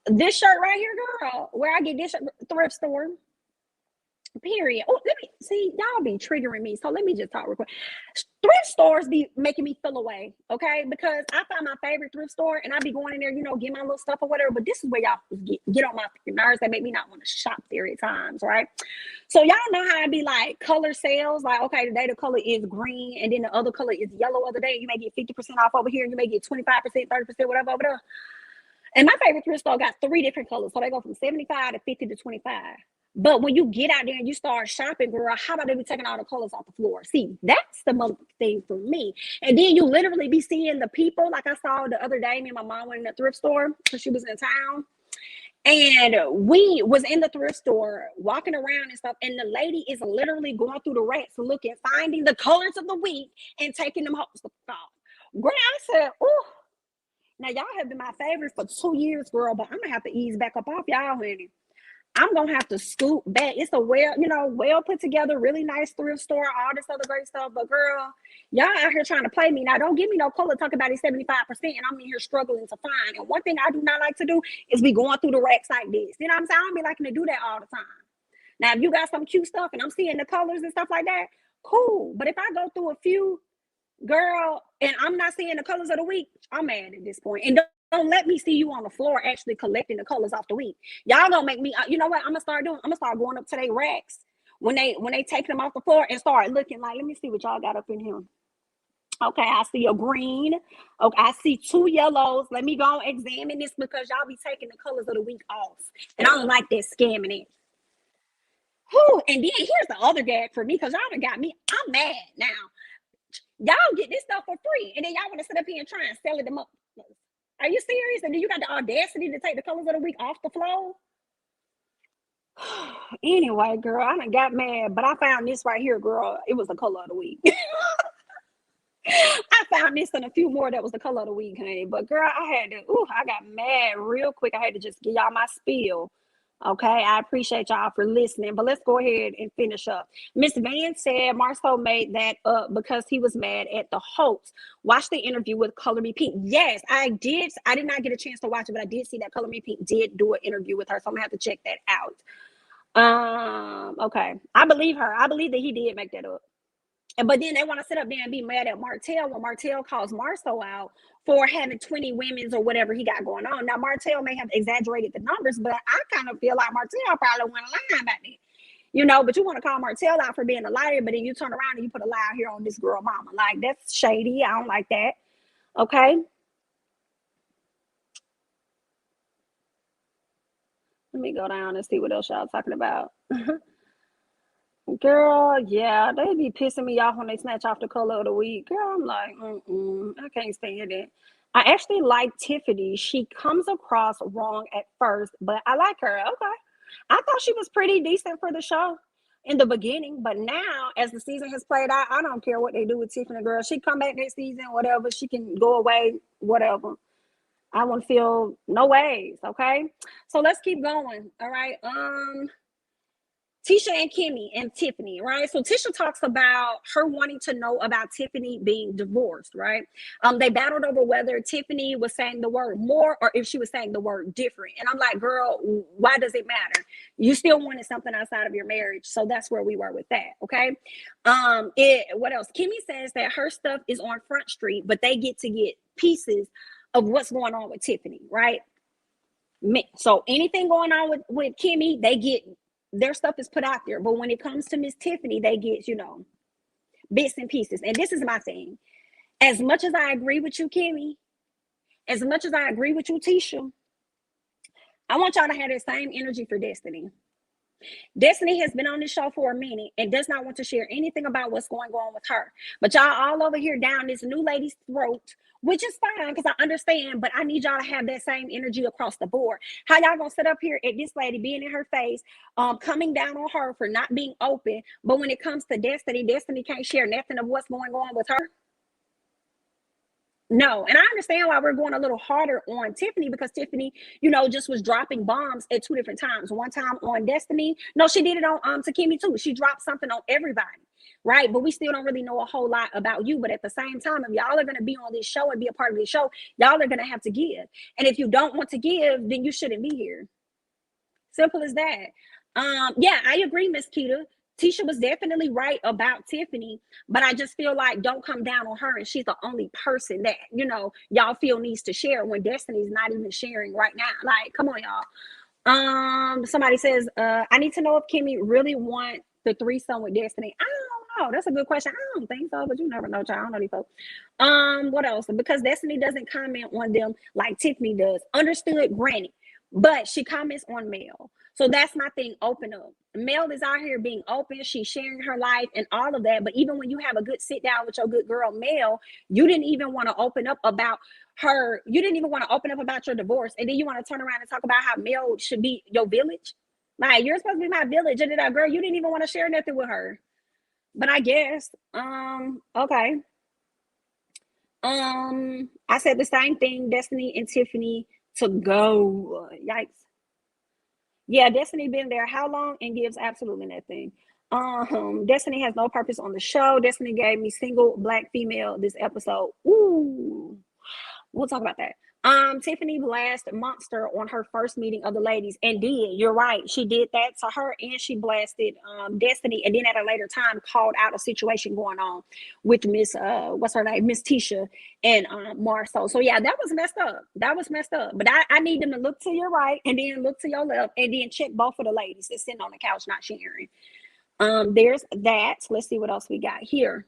This shirt right here, girl, where I get this thrift store. Period. Oh, let me see. Y'all be triggering me. So let me just talk real quick. Thrift stores be making me feel away, okay? Because I find my favorite thrift store and I be going in there, get my little stuff or whatever. But this is where y'all get on my nerves that make me not want to shop there at times, right? So y'all know how I be like color sales. Like, okay, today the color is green and then the other color is yellow. Other day you may get 50% off over here and you may get 25%, 30%, whatever over there. And my favorite thrift store got 3 different colors. So they go from 75 to 50 to 25. But when you get out there and you start shopping, girl, how about they be taking all the colors off the floor? See, that's the most thing for me. And then you literally be seeing the people. Like I saw the other day, me and my mom went in the thrift store because she was in town. And we was in the thrift store walking around and stuff. And the lady is literally going through the racks looking, finding the colors of the week and taking them off. Girl, I said, oh. Now, y'all have been my favorite for 2 years, girl, but I'm going to have to ease back up off y'all, honey. I'm going to have to scoot back. It's a well put together, really nice thrift store, all this other great stuff. But, girl, y'all out here trying to play me. Now, don't give me no color talk about it 75%, and I'm in here struggling to find. And one thing I do not like to do is be going through the racks like this. You know what I'm saying? I don't be liking to do that all the time. Now, if you got some cute stuff and I'm seeing the colors and stuff like that, cool. But if I go through a few, girl, and I'm not seeing the colors of the week, I'm mad at this point. And don't let me see you on the floor actually collecting the colors off the week. Y'all gonna make me, you know what I'm gonna start doing? I'm gonna start going up to their racks when they take them off the floor and start looking like, let me see what y'all got up in here. Okay, I see a green. Okay, I see 2 yellows. Let me go and examine this because y'all be taking the colors of the week off. And I don't like that scamming it. Whew. And then here's the other gag for me because y'all done got me. I'm mad now. Y'all get this stuff for free, and then y'all want to sit up here and try and sell it them up. Are you serious? And then you got the audacity to take the colors of the week off the floor? Anyway, girl, I done got mad, but I found this right here, girl. It was the color of the week. I found this and a few more that was the color of the week, honey. But girl, I got mad real quick. I had to just give y'all my spiel. Okay, I appreciate y'all for listening, but let's go ahead and finish up. Miss Van said Marcel made that up because he was mad at the host. Watch the interview with Color Me Pink. Yes, I did. I did not get a chance to watch it, but I did see that Color Me Pink did do an interview with her, so I'm gonna have to check that out. Okay, I believe her. I believe that he did make that up. But then they want to sit up there and be mad at Martell when Martell calls Marceau out for having 20 women's or whatever he got going on. Now, Martell may have exaggerated the numbers, but I kind of feel like Martell probably went lying about it. You know, but you want to call Martell out for being a liar, but then you turn around and you put a lie here on this girl mama. Like, that's shady. I don't like that. Okay. Let me go down and see what else y'all talking about. Girl, yeah, they be pissing me off when they snatch off the color of the week. Girl, I'm like, I can't stand it. I actually like Tiffany. She comes across wrong at first, but I like her. Okay. I thought she was pretty decent for the show in the beginning, but now as the season has played out, I don't care what they do with Tiffany, girl. She come back next season, whatever. She can go away, whatever. I won't feel no ways, okay? So let's keep going. All right. Tisha and Kimmy and Tiffany, right? So Tisha talks about her wanting to know about Tiffany being divorced, right? They battled over whether Tiffany was saying the word more or if she was saying the word different. And I'm like, girl, why does it matter? You still wanted something outside of your marriage. So that's where we were with that, okay? What else? Kimmy says that her stuff is on Front Street, but they get to get pieces of what's going on with Tiffany, right? So anything going on with Kimmy, they get their stuff is put out there. But when it comes to Miss Tiffany, they get, bits and pieces. And this is my thing. As much as I agree with you, Kimmy, as much as I agree with you, Tisha, I want y'all to have the same energy for Destiny. Destiny has been on this show for a minute and does not want to share anything about what's going on with her. But y'all all over here down this new lady's throat, which is fine because I understand, but I need y'all to have that same energy across the board. How y'all gonna sit up here at this lady being in her face, coming down on her for not being open, but when it comes to Destiny, Destiny can't share nothing of what's going on with her? No, and I understand why we're going a little harder on Tiffany because Tiffany, just was dropping bombs at two different times. One time on Destiny, no, she did it on Takemi too. She dropped something on everybody, right? But we still don't really know a whole lot about you. But at the same time, if y'all are going to be on this show and be a part of this show, y'all are going to have to give. And if you don't want to give, then you shouldn't be here. Simple as that. Yeah, I agree, Miss Keita. Tisha was definitely right about Tiffany, but I just feel like don't come down on her and she's the only person that, y'all feel needs to share when Destiny's not even sharing right now. Like, come on, y'all. Somebody says, I need to know if Kimmy really want the threesome with Destiny. I don't know. That's a good question. I don't think so, but you never know, child. I don't know these folks. What else? Because Destiny doesn't comment on them like Tiffany does. Understood, granted. But she comments on Mel. So that's my thing. Open up. Mel is out here being open. She's sharing her life and all of that. But even when you have a good sit down with your good girl, Mel, you didn't even want to open up about her. You didn't even want to open up about your divorce. And then you want to turn around and talk about how Mel should be your village. Like, you're supposed to be my village. And that girl, you didn't even want to share nothing with her. But I guess, okay. I said the same thing, Destiny and Tiffany to go. Yikes. Yeah, Destiny been there how long and gives absolutely nothing. Destiny has no purpose on the show. Destiny gave me single black female this episode. Ooh, we'll talk about that. Tiffany blasted Monster on her first meeting of the ladies and did. You're right. She did that to her and she blasted Destiny and then at a later time called out a situation going on with Miss what's her name? Miss Tisha and Marceau. So yeah, that was messed up. That was messed up. But I need them to look to your right and then look to your left and then check both of the ladies that's sitting on the couch not sharing. There's that. Let's see what else we got here.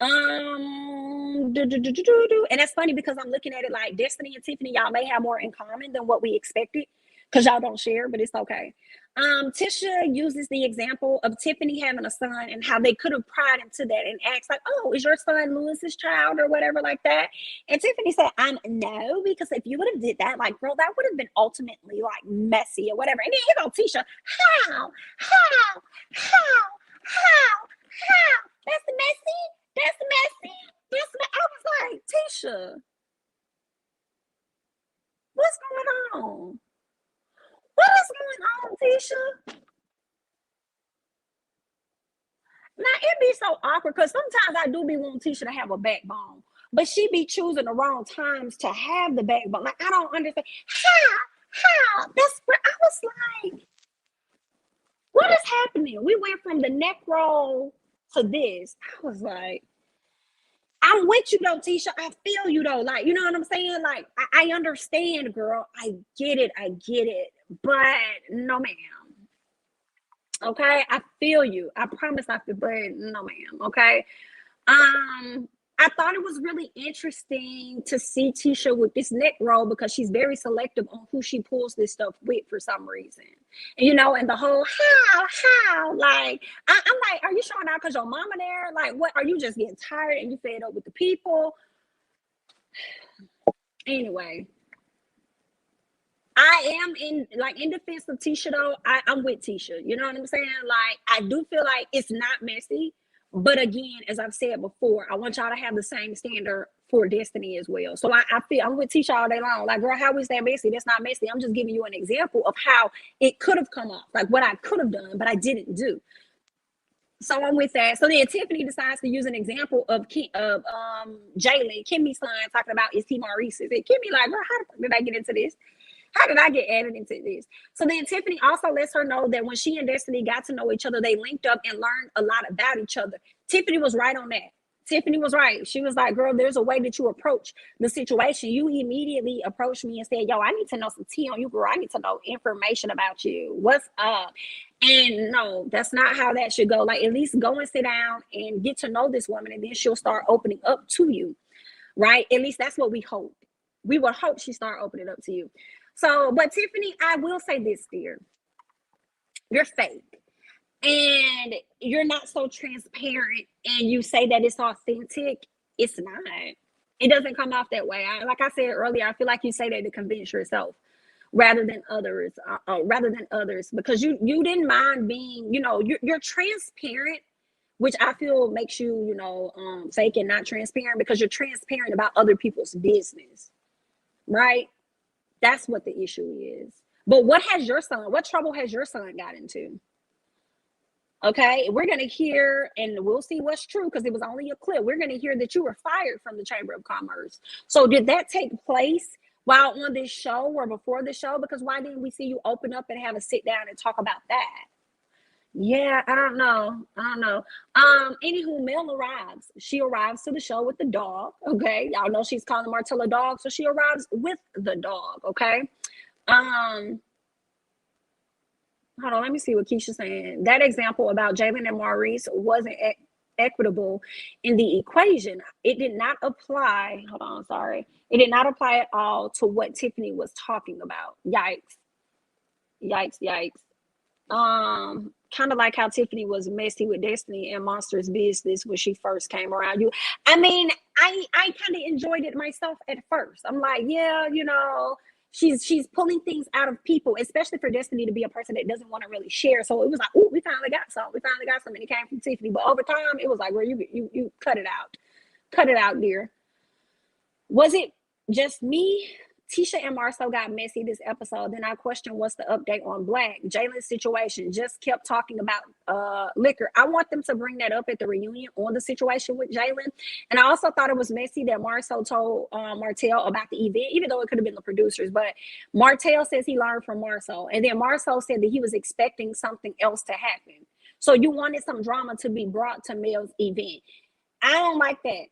And that's funny because I'm looking at it like Destiny and Tiffany, y'all may have more in common than what we expected because y'all don't share, but it's okay. Tisha uses the example of Tiffany having a son and how they could have pried into that and asked like, oh, is your son Lewis's child or whatever like that? And Tiffany said, no, because if you would have did that, like, girl, that would have been ultimately like messy or whatever. And then you know, Tisha, how? That's messy. That's messy. I was like, Tisha, what's going on? Tisha? Now it be so awkward because sometimes I do be wanting Tisha to have a backbone, but she be choosing the wrong times to have the backbone. Like I don't understand how. That's where I was like, what is happening? We went from the neck roll to this. I was like, I'm with you though, Tisha. I feel you though. Like, you know what I'm saying? Like, I understand, girl. I get it. But no, ma'am. Okay, I feel you. I promise I feel, but no, ma'am. Okay. I thought it was really interesting to see Tisha with this neck roll because she's very selective on who she pulls this stuff with for some reason. And, you know, and the whole how, like, I'm like, are you showing out because your mama there? Like, what? Are you just getting tired and you fed up with the people? Anyway, I am in defense of Tisha though. I'm with Tisha. You know what I'm saying? Like, I do feel like it's not messy. But again, as I've said before, I want y'all to have the same standard for Destiny as well. So I feel I'm with Tisha all day long. Like, girl, how is that messy? That's not messy. I'm just giving you an example of how it could have come off, like what I could have done, but I didn't do. So I'm with that. So then Tiffany decides to use an example of Jalen, Kimmy's son, talking about is he Maurice's. And Kimmy like, girl, how did I get into this? How did I get added into this? So then Tiffany also lets her know that when she and Destiny got to know each other, they linked up and learned a lot about each other. Tiffany was right on that. Tiffany was right. She was like, girl, there's a way that you approach the situation. You immediately approached me and said, yo, I need to know some tea on you, girl. I need to know information about you. What's up? And no, that's not how that should go. Like, at least go and sit down and get to know this woman, and then she'll start opening up to you, right? At least that's what we hope. We would hope she start opening up to you. So, but Tiffany, I will say this, dear. You're fake. And you're not so transparent, and you say that it's authentic. It's not. It doesn't come off that way. Like I said earlier, I feel like you say that to convince yourself rather than others, because you didn't mind being, you know, you're transparent, which I feel makes you, you know, fake and not transparent, because you're transparent about other people's business, right? That's what the issue is. But what trouble has your son got into? Okay, we're going to hear, and we'll see what's true because it was only a clip. We're going to hear that you were fired from the Chamber of Commerce. So did that take place while on this show or before the show? Because why didn't we see you open up and have a sit down and talk about that? Yeah, I don't know. Anywho, Mel arrives. She arrives to the show with the dog. Okay, y'all know she's calling Martell a dog, so she arrives with the dog. Okay. Hold on, let me see what Keisha's saying. That example about Jalen and Maurice wasn't equitable in the equation. It did not apply. Hold on, sorry. It did not apply at all to what Tiffany was talking about. Yikes. Kind of like how Tiffany was messy with Destiny and Monster's business when she first came around. I mean, I kind of enjoyed it myself at first. I'm like, yeah, you know, she's pulling things out of people, especially for Destiny to be a person that doesn't want to really share. So it was like, oh, we finally got some. And it came from Tiffany. But over time, it was like, well, you cut it out, dear. Was it just me? Tisha and Marlo got messy this episode. Then I questioned what's the update on Black. Jalen's situation just kept talking about liquor. I want them to bring that up at the reunion on the situation with Jalen. And I also thought it was messy that Marlo told Martell about the event, even though it could have been the producers. But Martell says he learned from Marlo. And then Marlo said that he was expecting something else to happen. So you wanted some drama to be brought to Mel's event. I don't like that.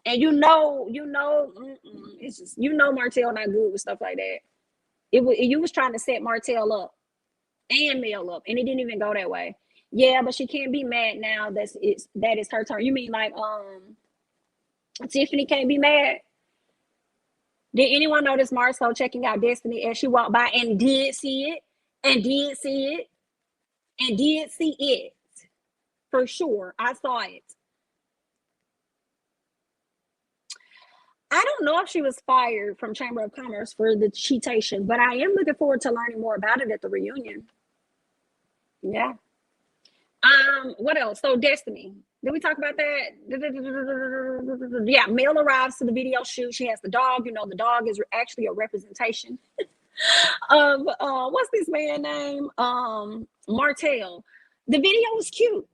And you know, it's just, you know, Martell not good with stuff like that. You was trying to set Martell up and Mel up, and it didn't even go that way. Yeah, but she can't be mad now. That is her turn. You mean like Tiffany can't be mad? Did anyone notice Marlo checking out Destiny as she walked by and did see it for sure? I saw it. I don't know if she was fired from Chamber of Commerce for the cheatation, but I am looking forward to learning more about it at the reunion. Yeah. What else? So Destiny. Did we talk about that? Yeah, Mel arrives to the video shoot. She has the dog. You know, the dog is actually a representation of what's this man name? Martell. The video was cute,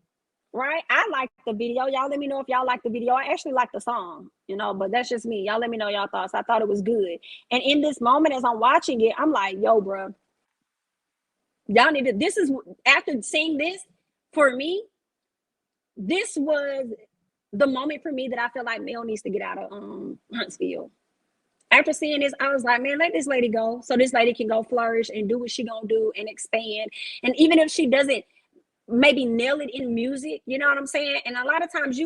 right? I like the video. Y'all let me know if y'all like the video. I actually like the song, but that's just me. Y'all let me know y'all thoughts. I thought it was good. And in this moment, as I'm watching it, I'm like, yo, bro, y'all need to, this is, after seeing this, for me, this was the moment for me that I feel like Mel needs to get out of Huntsville. After seeing this, I was like, man, let this lady go so this lady can go flourish and do what she gonna do and expand. And even if she doesn't maybe nail it in music, you know what I'm saying? And a lot of times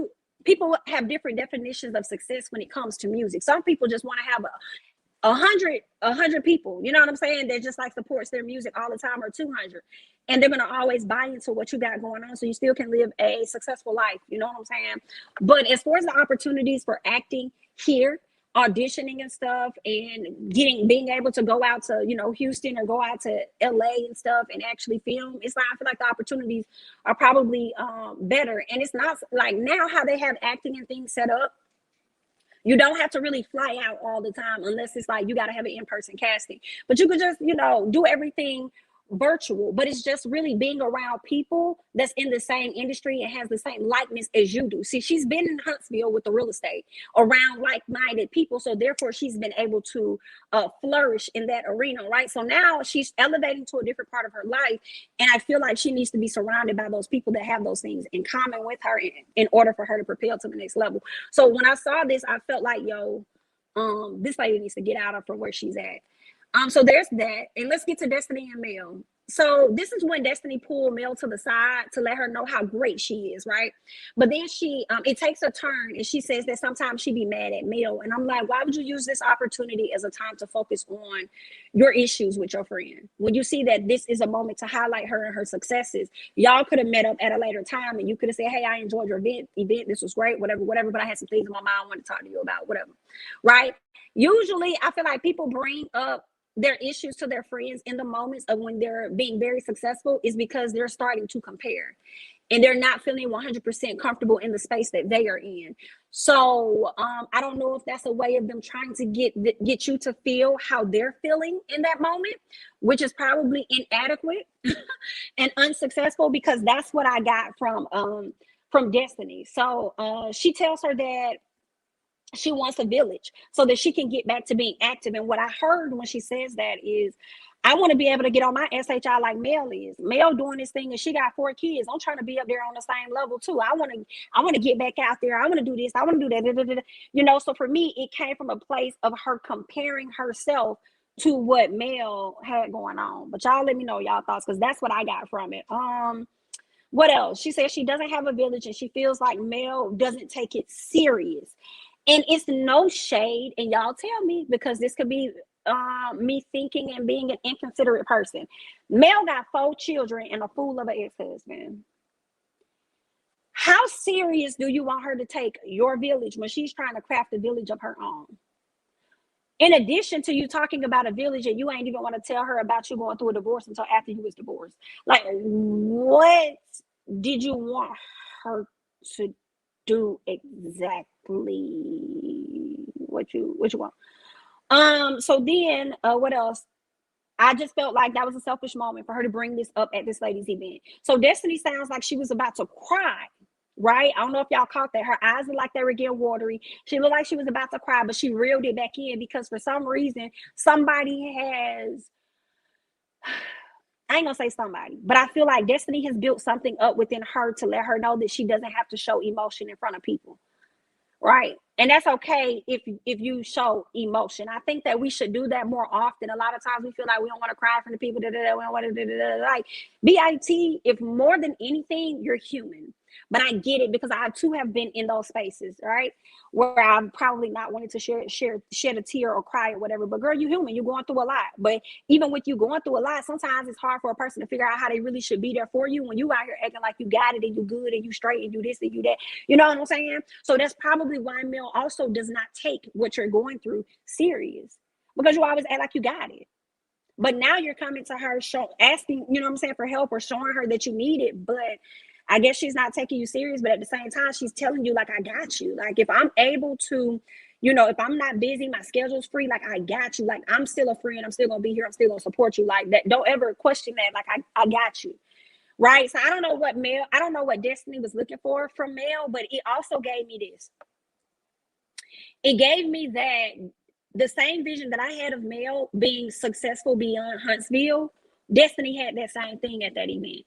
people have different definitions of success when it comes to music. Some people just want to have a hundred people, you know what I'm saying, that just like supports their music all the time, or 200, and they're gonna always buy into what you got going on, so you still can live a successful life, you know what I'm saying? But as far as the opportunities for acting here, auditioning and stuff, and being able to go out to Houston or go out to LA and stuff and actually film, it's like I feel like the opportunities are probably better. And it's not like now how they have acting and things set up. You don't have to really fly out all the time unless it's like you got to have an in-person casting. But you could just, do everything virtual. But it's just really being around people that's in the same industry and has the same likeness as you do. See, she's been in Huntsville with the real estate around like-minded people. So therefore, she's been able to flourish in that arena, right? So now she's elevating to a different part of her life. And I feel like she needs to be surrounded by those people that have those things in common with her in order for her to propel to the next level. So when I saw this, I felt like, this lady needs to get out of from where she's at. So there's that. And let's get to Destiny and Mel. So this is when Destiny pulled Mel to the side to let her know how great she is, right? But then it takes a turn, and she says that sometimes she be mad at Mel. And I'm like, why would you use this opportunity as a time to focus on your issues with your friend? When you see that this is a moment to highlight her and her successes, y'all could have met up at a later time, and you could have said, hey, I enjoyed your event. This was great, whatever, but I had some things in my mind I wanted to talk to you about, whatever, right? Usually, I feel like people bring up their issues to their friends in the moments of when they're being very successful is because they're starting to compare and they're not feeling 100% comfortable in the space that they are in. So I don't know if that's a way of them trying to get you to feel how they're feeling in that moment, which is probably inadequate and unsuccessful, because that's what I got from Destiny. So she tells her that she wants a village so that she can get back to being active. And what I heard when she says that is, I want to be able to get on my SHI like Mel is. Mel doing this thing, and she got 4 kids. I'm trying to be up there on the same level too. I want to get back out there. I want to do this. I want to do that. So for me, it came from a place of her comparing herself to what Mel had going on. But y'all let me know y'all thoughts, because that's what I got from it. What else? She says she doesn't have a village, and she feels like Mel doesn't take it serious. And it's no shade, and y'all tell me, because this could be me thinking and being an inconsiderate person. Mel got 4 children and a fool of an ex-husband. How serious do you want her to take your village when she's trying to craft a village of her own? In addition to you talking about a village, and you ain't even want to tell her about you going through a divorce until after you was divorced. Like, what did you want her to do exactly? What you want? So then what else? I just felt like that was a selfish moment for her to bring this up at this lady's event. So Destiny sounds like she was about to cry, right? I don't know if y'all caught that. Her eyes looked like they were getting watery. She looked like she was about to cry, but she reeled it back in because for some reason somebody has, I ain't gonna say somebody, but I feel like Destiny has built something up within her to let her know that she doesn't have to show emotion in front of people. Right. And that's okay if you show emotion. I think that we should do that more often. A lot of times we feel like we don't want to cry from the people. We don't want to like BIT. If more than anything, you're human. But I get it, because I too have been in those spaces, right, where I'm probably not wanting to shed a tear or cry or whatever. But girl, you're human. You're going through a lot. But even with you going through a lot, sometimes it's hard for a person to figure out how they really should be there for you when you out here acting like you got it and you good and you straight and you this and you that. You know what I'm saying? So that's probably why Mel also does not take what you're going through serious, because you always act like you got it. But now you're coming to her, asking, you know what I'm saying, for help, or showing her that you need it. But I guess she's not taking you serious, but at the same time, she's telling you, like, I got you. Like, if I'm able to You know, if I'm not busy, my schedule's free, like I got you. Like I'm still a friend. I'm still gonna be here. I'm still gonna support you. Like that. Don't ever question that. Like I got you. Right. So I don't know what Destiny was looking for from Mel, but it also gave me this. It gave me that the same vision that I had of Mel being successful beyond Huntsville, Destiny had that same thing at that event.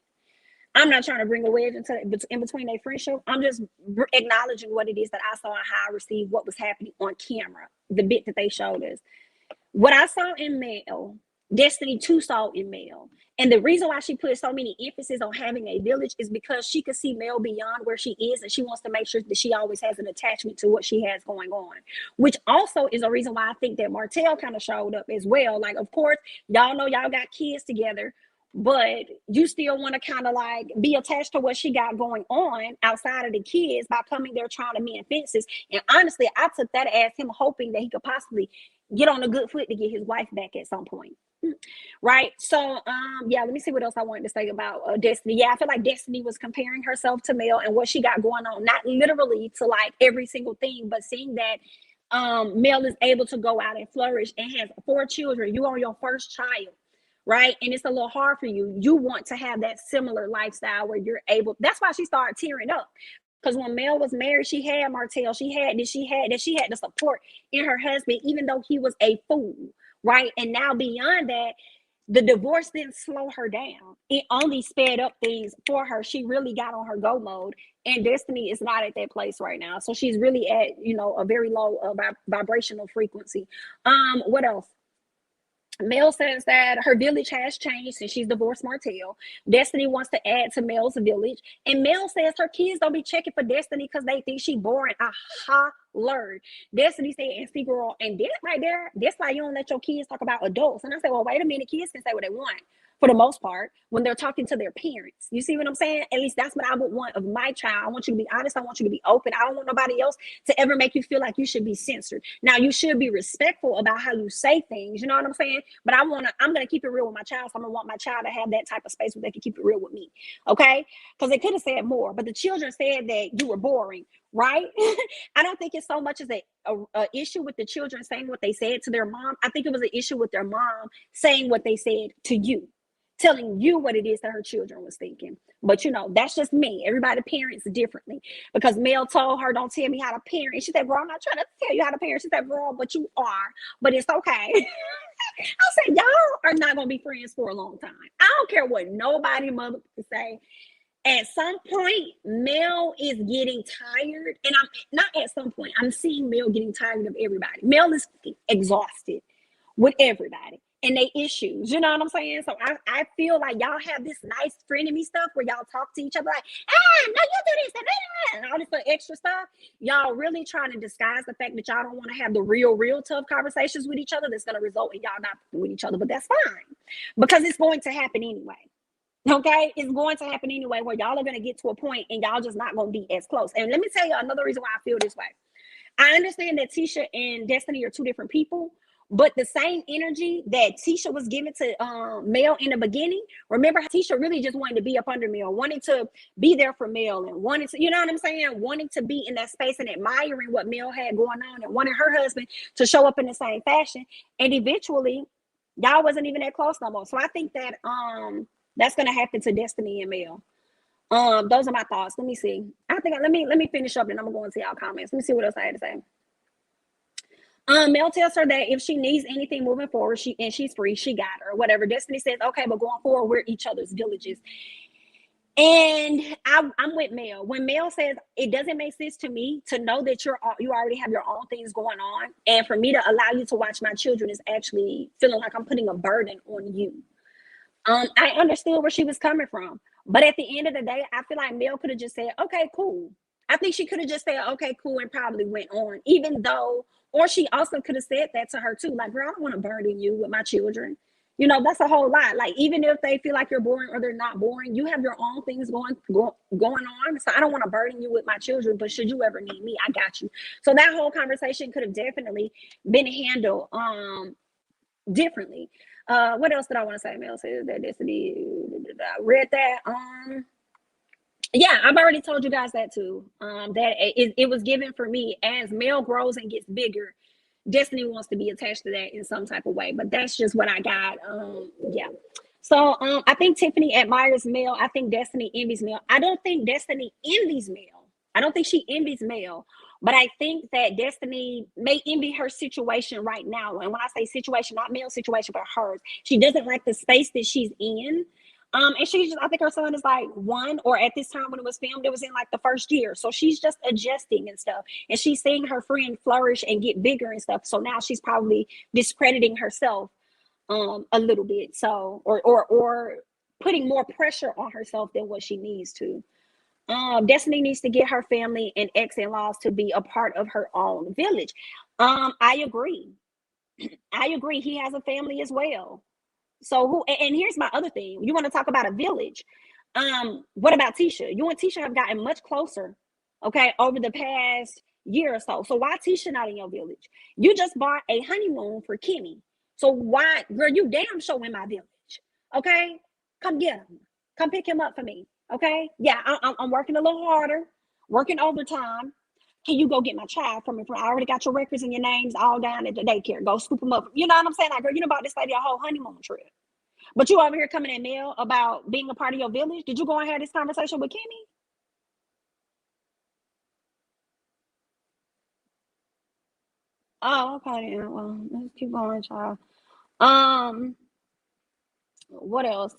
I'm not trying to bring a wedge in between their friendship. I'm just acknowledging what it is that I saw and how I received what was happening on camera, the bit that they showed us. What I saw in Mel, Destiny too saw in Mel. And the reason why she put so many emphasis on having a village is because she could see Mel beyond where she is, and she wants to make sure that she always has an attachment to what she has going on, which also is a reason why I think that Martell kind of showed up as well. Like, of course, y'all know y'all got kids together, but you still want to kind of like be attached to what she got going on outside of the kids by coming there trying to mend fences. And honestly, I took that as him hoping that he could possibly get on a good foot to get his wife back at some point. Right. So yeah, let me see what else I wanted to say about Destiny. Yeah, I feel like Destiny was comparing herself to Mel and what she got going on, not literally to like every single thing, but seeing that Mel is able to go out and flourish and has 4 children. You are your first child, right? And it's a little hard for you. You want to have that similar lifestyle where you're able. That's why she started tearing up. Because when Mel was married, she had Martell, she had the support in her husband, even though he was a fool, right? And now beyond that, the divorce didn't slow her down. It only sped up things for her. She really got on her go mode, and Destiny is not at that place right now. So she's really at, you know, a very low vibrational frequency. What else? Mel says that her village has changed since she's divorced Martell. Destiny wants to add to Mel's village. And Mel says her kids don't be checking for Destiny because they think she boring. Hollered. Destiny said, and see, girl, and that right there, that's why you don't let your kids talk about adults. And I said, well, wait a minute, kids can say what they want for the most part when they're talking to their parents. You see what I'm saying? At least that's what I would want of my child. I want you to be honest. I want you to be open. I don't want nobody else to ever make you feel like you should be censored. Now, you should be respectful about how you say things. You know what I'm saying? But I'm going to keep it real with my child. So I'm going to want my child to have that type of space where they can keep it real with me. Okay? Because they could have said more, but the children said that you were boring. Right? I don't think it's so much as a issue with the children saying what they said to their mom. I think it was an issue with their mom saying what they said to you, telling you what it is that her children was thinking. But you know, that's just me. Everybody parents differently. Because Mel told her, don't tell me how to parent. And she said, girl, I'm not trying to tell you how to parent. She said, girl, but you are. But it's okay. I said, y'all are not going to be friends for a long time. I don't care what nobody mother can say. At some point, Mel is getting tired. And I'm not at some point. I'm seeing Mel getting tired of everybody. Mel is exhausted with everybody and they issues. You know what I'm saying? So I feel like y'all have this nice frenemy stuff where y'all talk to each other like, no, you do this and all this extra stuff. Y'all really trying to disguise the fact that y'all don't want to have the real tough conversations with each other that's going to result in y'all not with each other. But that's fine because it's going to happen anyway. Okay, it's going to happen anyway where y'all are going to get to a point and y'all just not going to be as close. And let me tell you another reason why I feel this way. I understand that Tisha and Destiny are 2 different people, but the same energy that Tisha was giving to Mel in the beginning, remember how Tisha really just wanted to be up under Mel, wanted to be there for Mel and wanted to, you know what I'm saying? Wanting to be in that space and admiring what Mel had going on and wanting her husband to show up in the same fashion. And eventually, y'all wasn't even that close no more. So I think that that's going to happen to Destiny and Mel. Those are my thoughts. Let me see. I think let me finish up and I'm going to y'all comments. Let me see what else I had to say. Mel tells her that if she needs anything moving forward, she's free, she got her, whatever. Destiny says, okay, but going forward, we're each other's villages. And I'm with Mel. When Mel says it doesn't make sense to me to know that you already have your own things going on, and for me to allow you to watch my children is actually feeling like I'm putting a burden on you. I understood where she was coming from. But at the end of the day, I feel like Mel could have just said, okay, cool. I think she could have just said, okay, cool, and probably went on, even though, or she also could have said that to her too. Like, girl, I don't want to burden you with my children. You know, that's a whole lot. Like, even if they feel like you're boring or they're not boring, you have your own things going on. So I don't want to burden you with my children, but should you ever need me, I got you. So that whole conversation could have definitely been handled differently. What else did I want to say? Mel says that Destiny. I read that. Yeah, I've already told you guys that too. That it was given for me as Mel grows and gets bigger. Destiny wants to be attached to that in some type of way, but that's just what I got. Yeah. So I think Tiffany admires Mel. I think Destiny envies Mel. I don't think Destiny envies Mel. I don't think she envies Mel, but I think that Destiny may envy her situation right now. And when I say situation, not Mel's situation, but hers, she doesn't like the space that she's in. And she's just, I think her son is like one, or at this time when it was filmed, it was in like the first year. So she's just adjusting and stuff. And she's seeing her friend flourish and get bigger and stuff. So now she's probably discrediting herself a little bit. So, or putting more pressure on herself than what she needs to. Destiny needs to get her family and ex-in-laws to be a part of her own village. I agree. I agree. He has a family as well. So who, and here's my other thing. You want to talk about a village. What about Tisha? You and Tisha have gotten much closer, okay, over the past year or so. So why Tisha not in your village? You just bought a honeymoon for Kimmy. So why, girl, you damn sure in my village. Okay? Come get him. Come pick him up for me. Okay? Yeah, I'm working a little harder, working overtime. Can you go get my child from me? I already got your records and your names all down at the daycare. Go scoop them up. You know what I'm saying? Like, girl, you know about this lady a whole honeymoon trip. But you over here coming at Mel about being a part of your village. Did you go and have this conversation with Kimmy? Oh, okay. Well, let's keep going, child. Um, what else?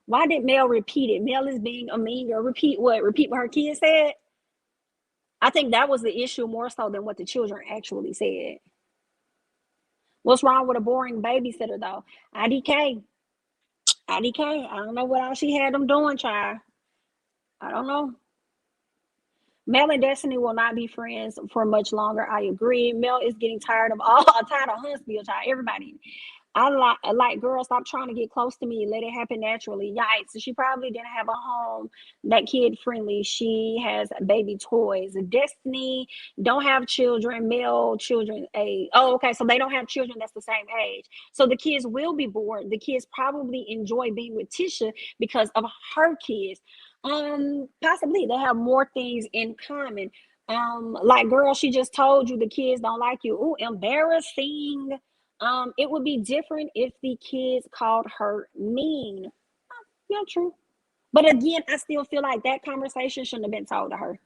Why did Mel repeat it? Mel is being a mean girl. Repeat what? Repeat what her kids said? I think that was the issue more so than what the children actually said. What's wrong with a boring babysitter though? IDK. IDK. I don't know what else she had them doing, child. I don't know. Mel and Destiny will not be friends for much longer. I agree. Mel is getting tired of all tired of Huntsville, child. Everybody. I like girl, stop trying to get close to me. Let it happen naturally. Yikes. She probably didn't have a home that kid friendly. She has baby toys. Destiny don't have children, male children age. Oh, okay. So they don't have children that's the same age. So the kids will be bored. The kids probably enjoy being with Tisha because of her kids. Possibly they have more things in common. Like girl, she just told you the kids don't like you. Ooh, embarrassing. It would be different if the kids called her mean. Yeah, true. But again, I still feel like that conversation shouldn't have been told to her.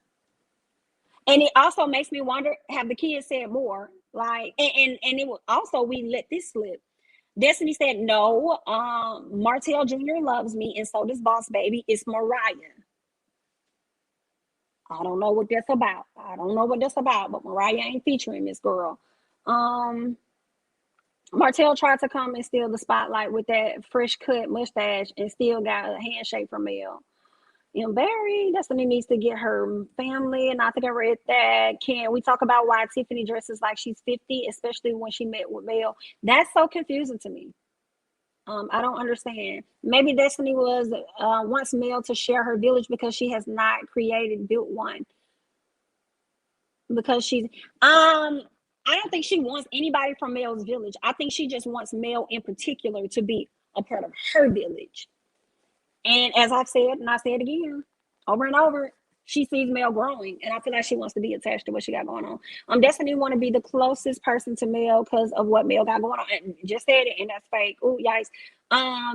And it also makes me wonder, have the kids said more? Like, and it was also, we let this slip. Destiny said no. Martell Jr. loves me, and so does Boss Baby. It's Mariah. I don't know what that's about. I don't know what that's about, but Mariah ain't featuring this girl. Um, Martell tried to come and steal the spotlight with that fresh cut mustache and still got a handshake from Mel. Barry, Destiny needs to get her family. And I think I read that. Can we talk about why Tiffany dresses like she's 50, especially when she met with Mel? That's so confusing to me. I don't understand. Maybe Destiny was wants Mel to share her village because she has not built one. Because she's I don't think she wants anybody from Mel's village. I think she just wants Mel in particular to be a part of her village. And as I've said, and I say it again, over and over, she sees Mel growing, and I feel like she wants to be attached to what she got going on. Destiny want to be the closest person to Mel because of what Mel got going on. And just said it, and that's fake. Ooh, yikes.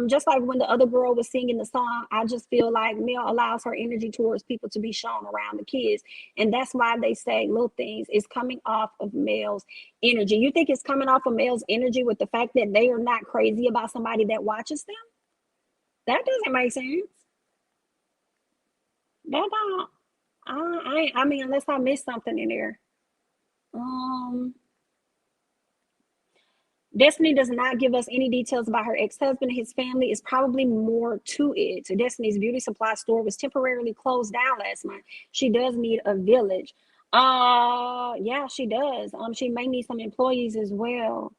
Just like when the other girl was singing the song, I just feel like Mel allows her energy towards people to be shown around the kids. And that's why they say little things is coming off of Mel's energy. You think it's coming off of Mel's energy with the fact that they are not crazy about somebody that watches them? That doesn't make sense. That don't. I mean, unless I missed something in there. Um, Destiny does not give us any details about her ex-husband. His family is probably more to it. So Destiny's beauty supply store was temporarily closed down last month. She does need a village. Yeah, she does. She may need some employees as well.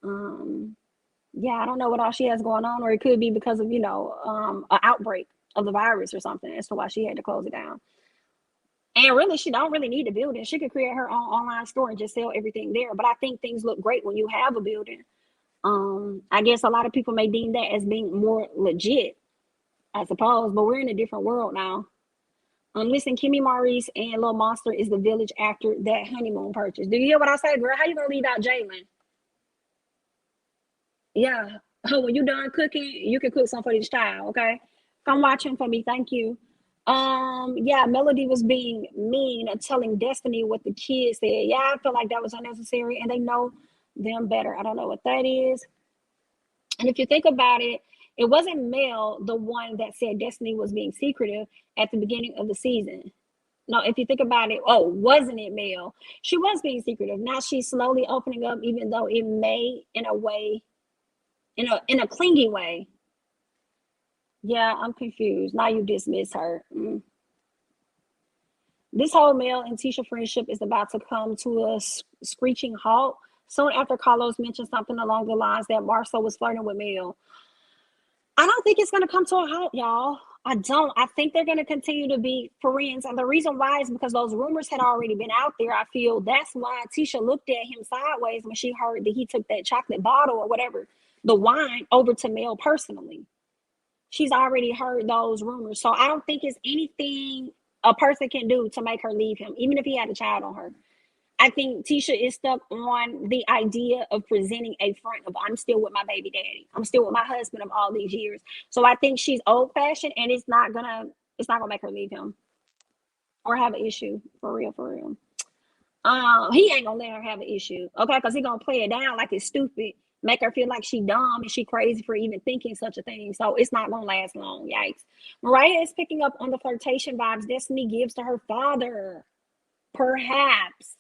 Yeah, I don't know what all she has going on, or it could be because of, an outbreak of the virus or something as to why she had to close it down. And really, she don't really need a building. She could create her own online store and just sell everything there. But I think things look great when you have a building. I guess a lot of people may deem that as being more legit. I suppose, but we're in a different world now. Listen, Kimmy Maurice and Lil Monster is the village after that honeymoon purchase. Do you hear what I say, girl? How you gonna leave out Jalen? Yeah. When you done cooking, you can cook some for this child, okay? Come watching for me, thank you. Yeah, Melody was being mean and telling Destiny what the kids said. Yeah, I feel like that was unnecessary, and they know them better. I don't know what that is. And if you think about it, it wasn't Mel the one that said Destiny was being secretive at the beginning of the season. No, if you think about it, oh, wasn't it Mel? She was being secretive. Now she's slowly opening up, even though it may, in a way, in a clingy way. Yeah, I'm confused. Now you dismiss her. This whole Mel and Tisha friendship is about to come to a screeching halt soon after Carlos mentioned something along the lines that Marcel was flirting with Mel. I don't think it's going to come to a halt, y'all. I don't. I think they're going to continue to be friends. And the reason why is because those rumors had already been out there. I feel that's why Tisha looked at him sideways when she heard that he took that chocolate bottle or whatever, the wine, over to Mel personally. She's already heard those rumors. So I don't think it's anything a person can do to make her leave him, even if he had a child on her. I think Tisha is stuck on the idea of presenting a front of I'm still with my baby daddy. I'm still with my husband of all these years. So I think she's old fashioned, and it's not gonna make her leave him or have an issue for real, for real. He ain't gonna let her have an issue, okay? Because he gonna play it down like it's stupid, make her feel like she dumb and she crazy for even thinking such a thing. So it's not gonna last long. Yikes. Mariah is picking up on the flirtation vibes Destiny gives to her father. Perhaps.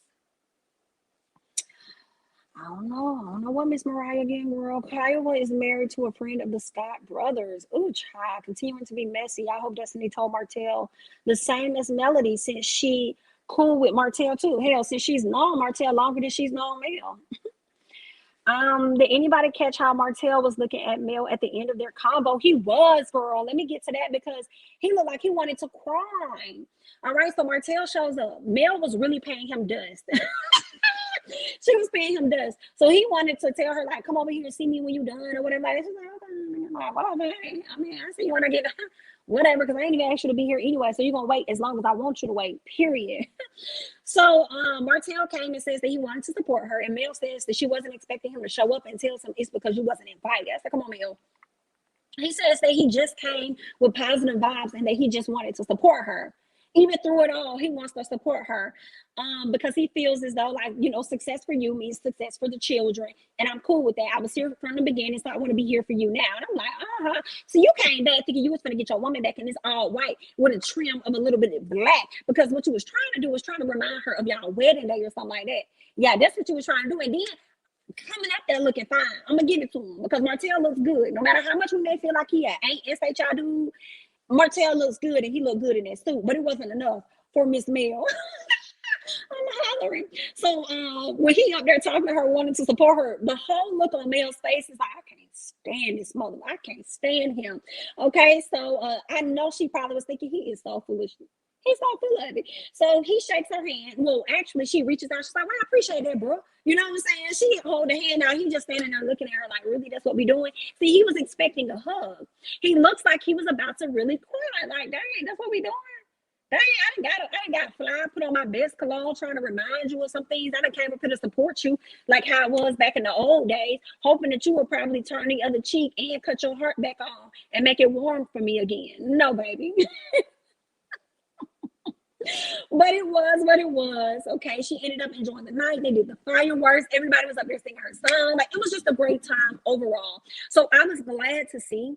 I don't know what Miss Mariah again, girl. Kyle is married to a friend of the Scott brothers. Ooh, child, continuing to be messy. I hope Destiny told Martell the same as Melody, since she cool with Martell too. Hell, since she's known Martell longer than she's known Mel. Did anybody catch how Martell was looking at Mel at the end of their combo? He was, girl. Let me get to that because he looked like he wanted to cry. All right, so Martell shows up. Mel was really paying him dust. She was paying him dust. So he wanted to tell her, like, come over here and see me when you done or whatever. She's like, whatever. I mean, I see you when I get whatever, because I ain't even asked you to be here anyway. So you're gonna wait as long as I want you to wait, period. So Martell came and says that he wanted to support her, and Mel says that she wasn't expecting him to show up and tells him it's because you wasn't invited. I said, come on, Mel. He says that he just came with positive vibes and that he just wanted to support her. Even through it all, he wants to support her because he feels as though, like, you know, success for you means success for the children. And I'm cool with that. I was here from the beginning, so I want to be here for you now. And I'm like, So you came back thinking you was going to get your woman back in this all white with a trim of a little bit of black, because what you was trying to do was trying to remind her of y'all wedding day or something like that. Yeah, that's what you was trying to do. And then coming out there looking fine, I'm going to give it to him because Martell looks good. No matter how much we may feel like he ain't SHI dude, Martell looks good and he looked good in that suit, but it wasn't enough for Miss Mel. I'm hollering. So when he up there talking to her, wanting to support her, the whole look on Mel's face is like, I can't stand this mother. I can't stand him. Okay, so I know she probably was thinking he is so foolish. He's so full of it. So he shakes her hand. Well, actually, she reaches out. She's like, well, I appreciate that, bro. You know what I'm saying? She hold the hand out. He just standing there looking at her like, really? That's what we doing? See, he was expecting a hug. He looks like he was about to really cry. Like, dang, that's what we doing? Dang, I didn't got fly, put on my best cologne, trying to remind you of some things. I done came up here to support you like how it was back in the old days, hoping that you would probably turn the other cheek and cut your heart back on and make it warm for me again. No, baby. But it was what it was. Okay, she ended up enjoying the night. They did the fireworks. Everybody was up there singing her song. Like, it was just a great time overall. So I was glad to see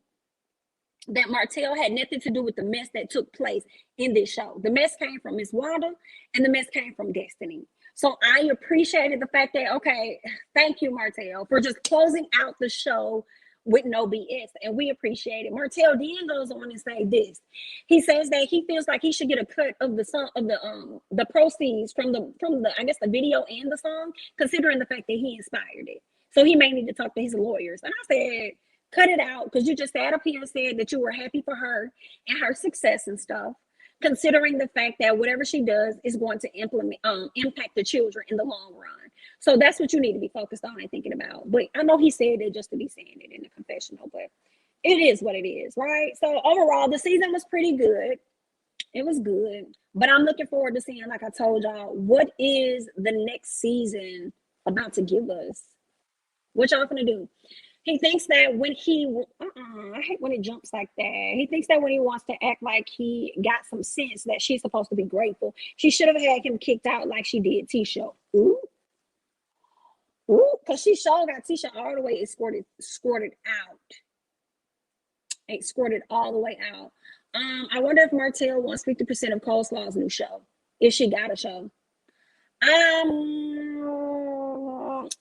that Martell had nothing to do with the mess that took place in this show. The mess came from Miss Wanda and the mess came from Destiny. So I appreciated the fact that, okay, thank you, Martell, for just closing out the show with no BS, and we appreciate it. Martell then goes on and say this. He says that he feels like he should get a cut of the song, of the proceeds from the I guess the video and the song, considering the fact that he inspired it. So he may need to talk to his lawyers. And I said, cut it out, because you just sat up here and said that you were happy for her and her success and stuff, considering the fact that whatever she does is going to impact the children in the long run. So that's what you need to be focused on and thinking about. But I know he said it just to be saying it in the confessional, but it is what it is, right? So overall, the season was pretty good. It was good. But I'm looking forward to seeing, like I told y'all, what is the next season about to give us? What y'all gonna do? He thinks that when I hate when it jumps like that. He thinks that when he wants to act like he got some sense that she's supposed to be grateful, she should have had him kicked out like she did Tisha. Ooh, ooh, because she sure got Tisha all the way escorted out. Escorted all the way out. I wonder if Martell wants 50% of Coleslaw's new show. If she got a show.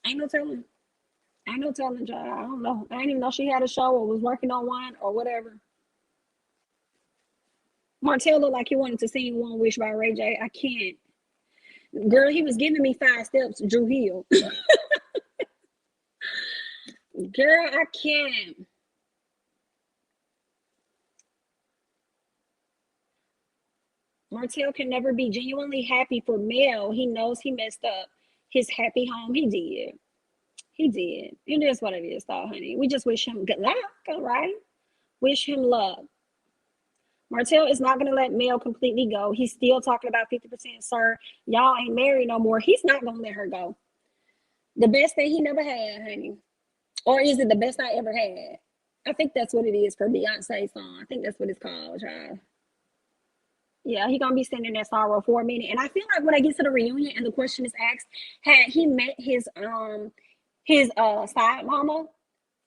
Ain't no telling. Ain't no telling, y'all. I don't know. I didn't even know she had a show or was working on one or whatever. Martell looked like he wanted to sing One Wish by Ray J. I can't. Girl, he was giving me 5 steps, Drew Hill. Girl, I can't. Martell can never be genuinely happy for Mel. He knows he messed up his happy home. He did. He did. It is what it is, though, honey. We just wish him good luck, all right? Wish him luck. Martell is not going to let Mel completely go. He's still talking about 50%, sir. Y'all ain't married no more. He's not going to let her go. The best thing he never had, honey. Or is it the best I ever had? I think that's what it is for Beyonce's song. I think that's what it's called, child. Yeah, he gonna be sitting in that sorrow for a minute. And I feel like when I get to the reunion and the question is asked, had he met his side mama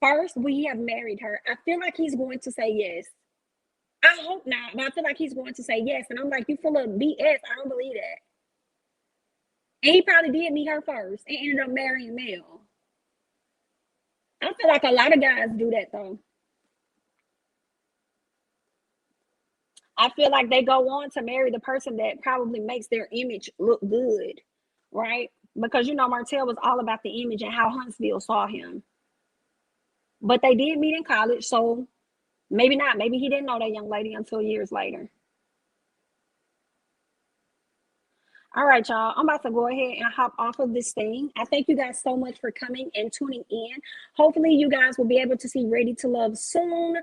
first, would he have married her? I feel like he's going to say yes. I hope not, but I feel like he's going to say yes. And I'm like, you full of BS. I don't believe that. And he probably did meet her first and ended up marrying Mel. I feel like a lot of guys do that though. I feel like they go on to marry the person that probably makes their image look good, right? Because you know Martell was all about the image and how Huntsville saw him. But they did meet in college, so maybe not. Maybe he didn't know that young lady until years later. All right, y'all. I'm about to go ahead and hop off of this thing. I thank you guys so much for coming and tuning in. Hopefully, you guys will be able to see Ready to Love soon.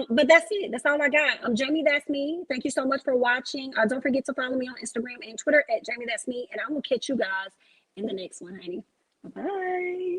But that's it. That's all I got. I'm Jamie. That's me. Thank you so much for watching. Don't forget to follow me on Instagram and Twitter at Jamie. That's me. And I will catch you guys in the next one, honey. Bye.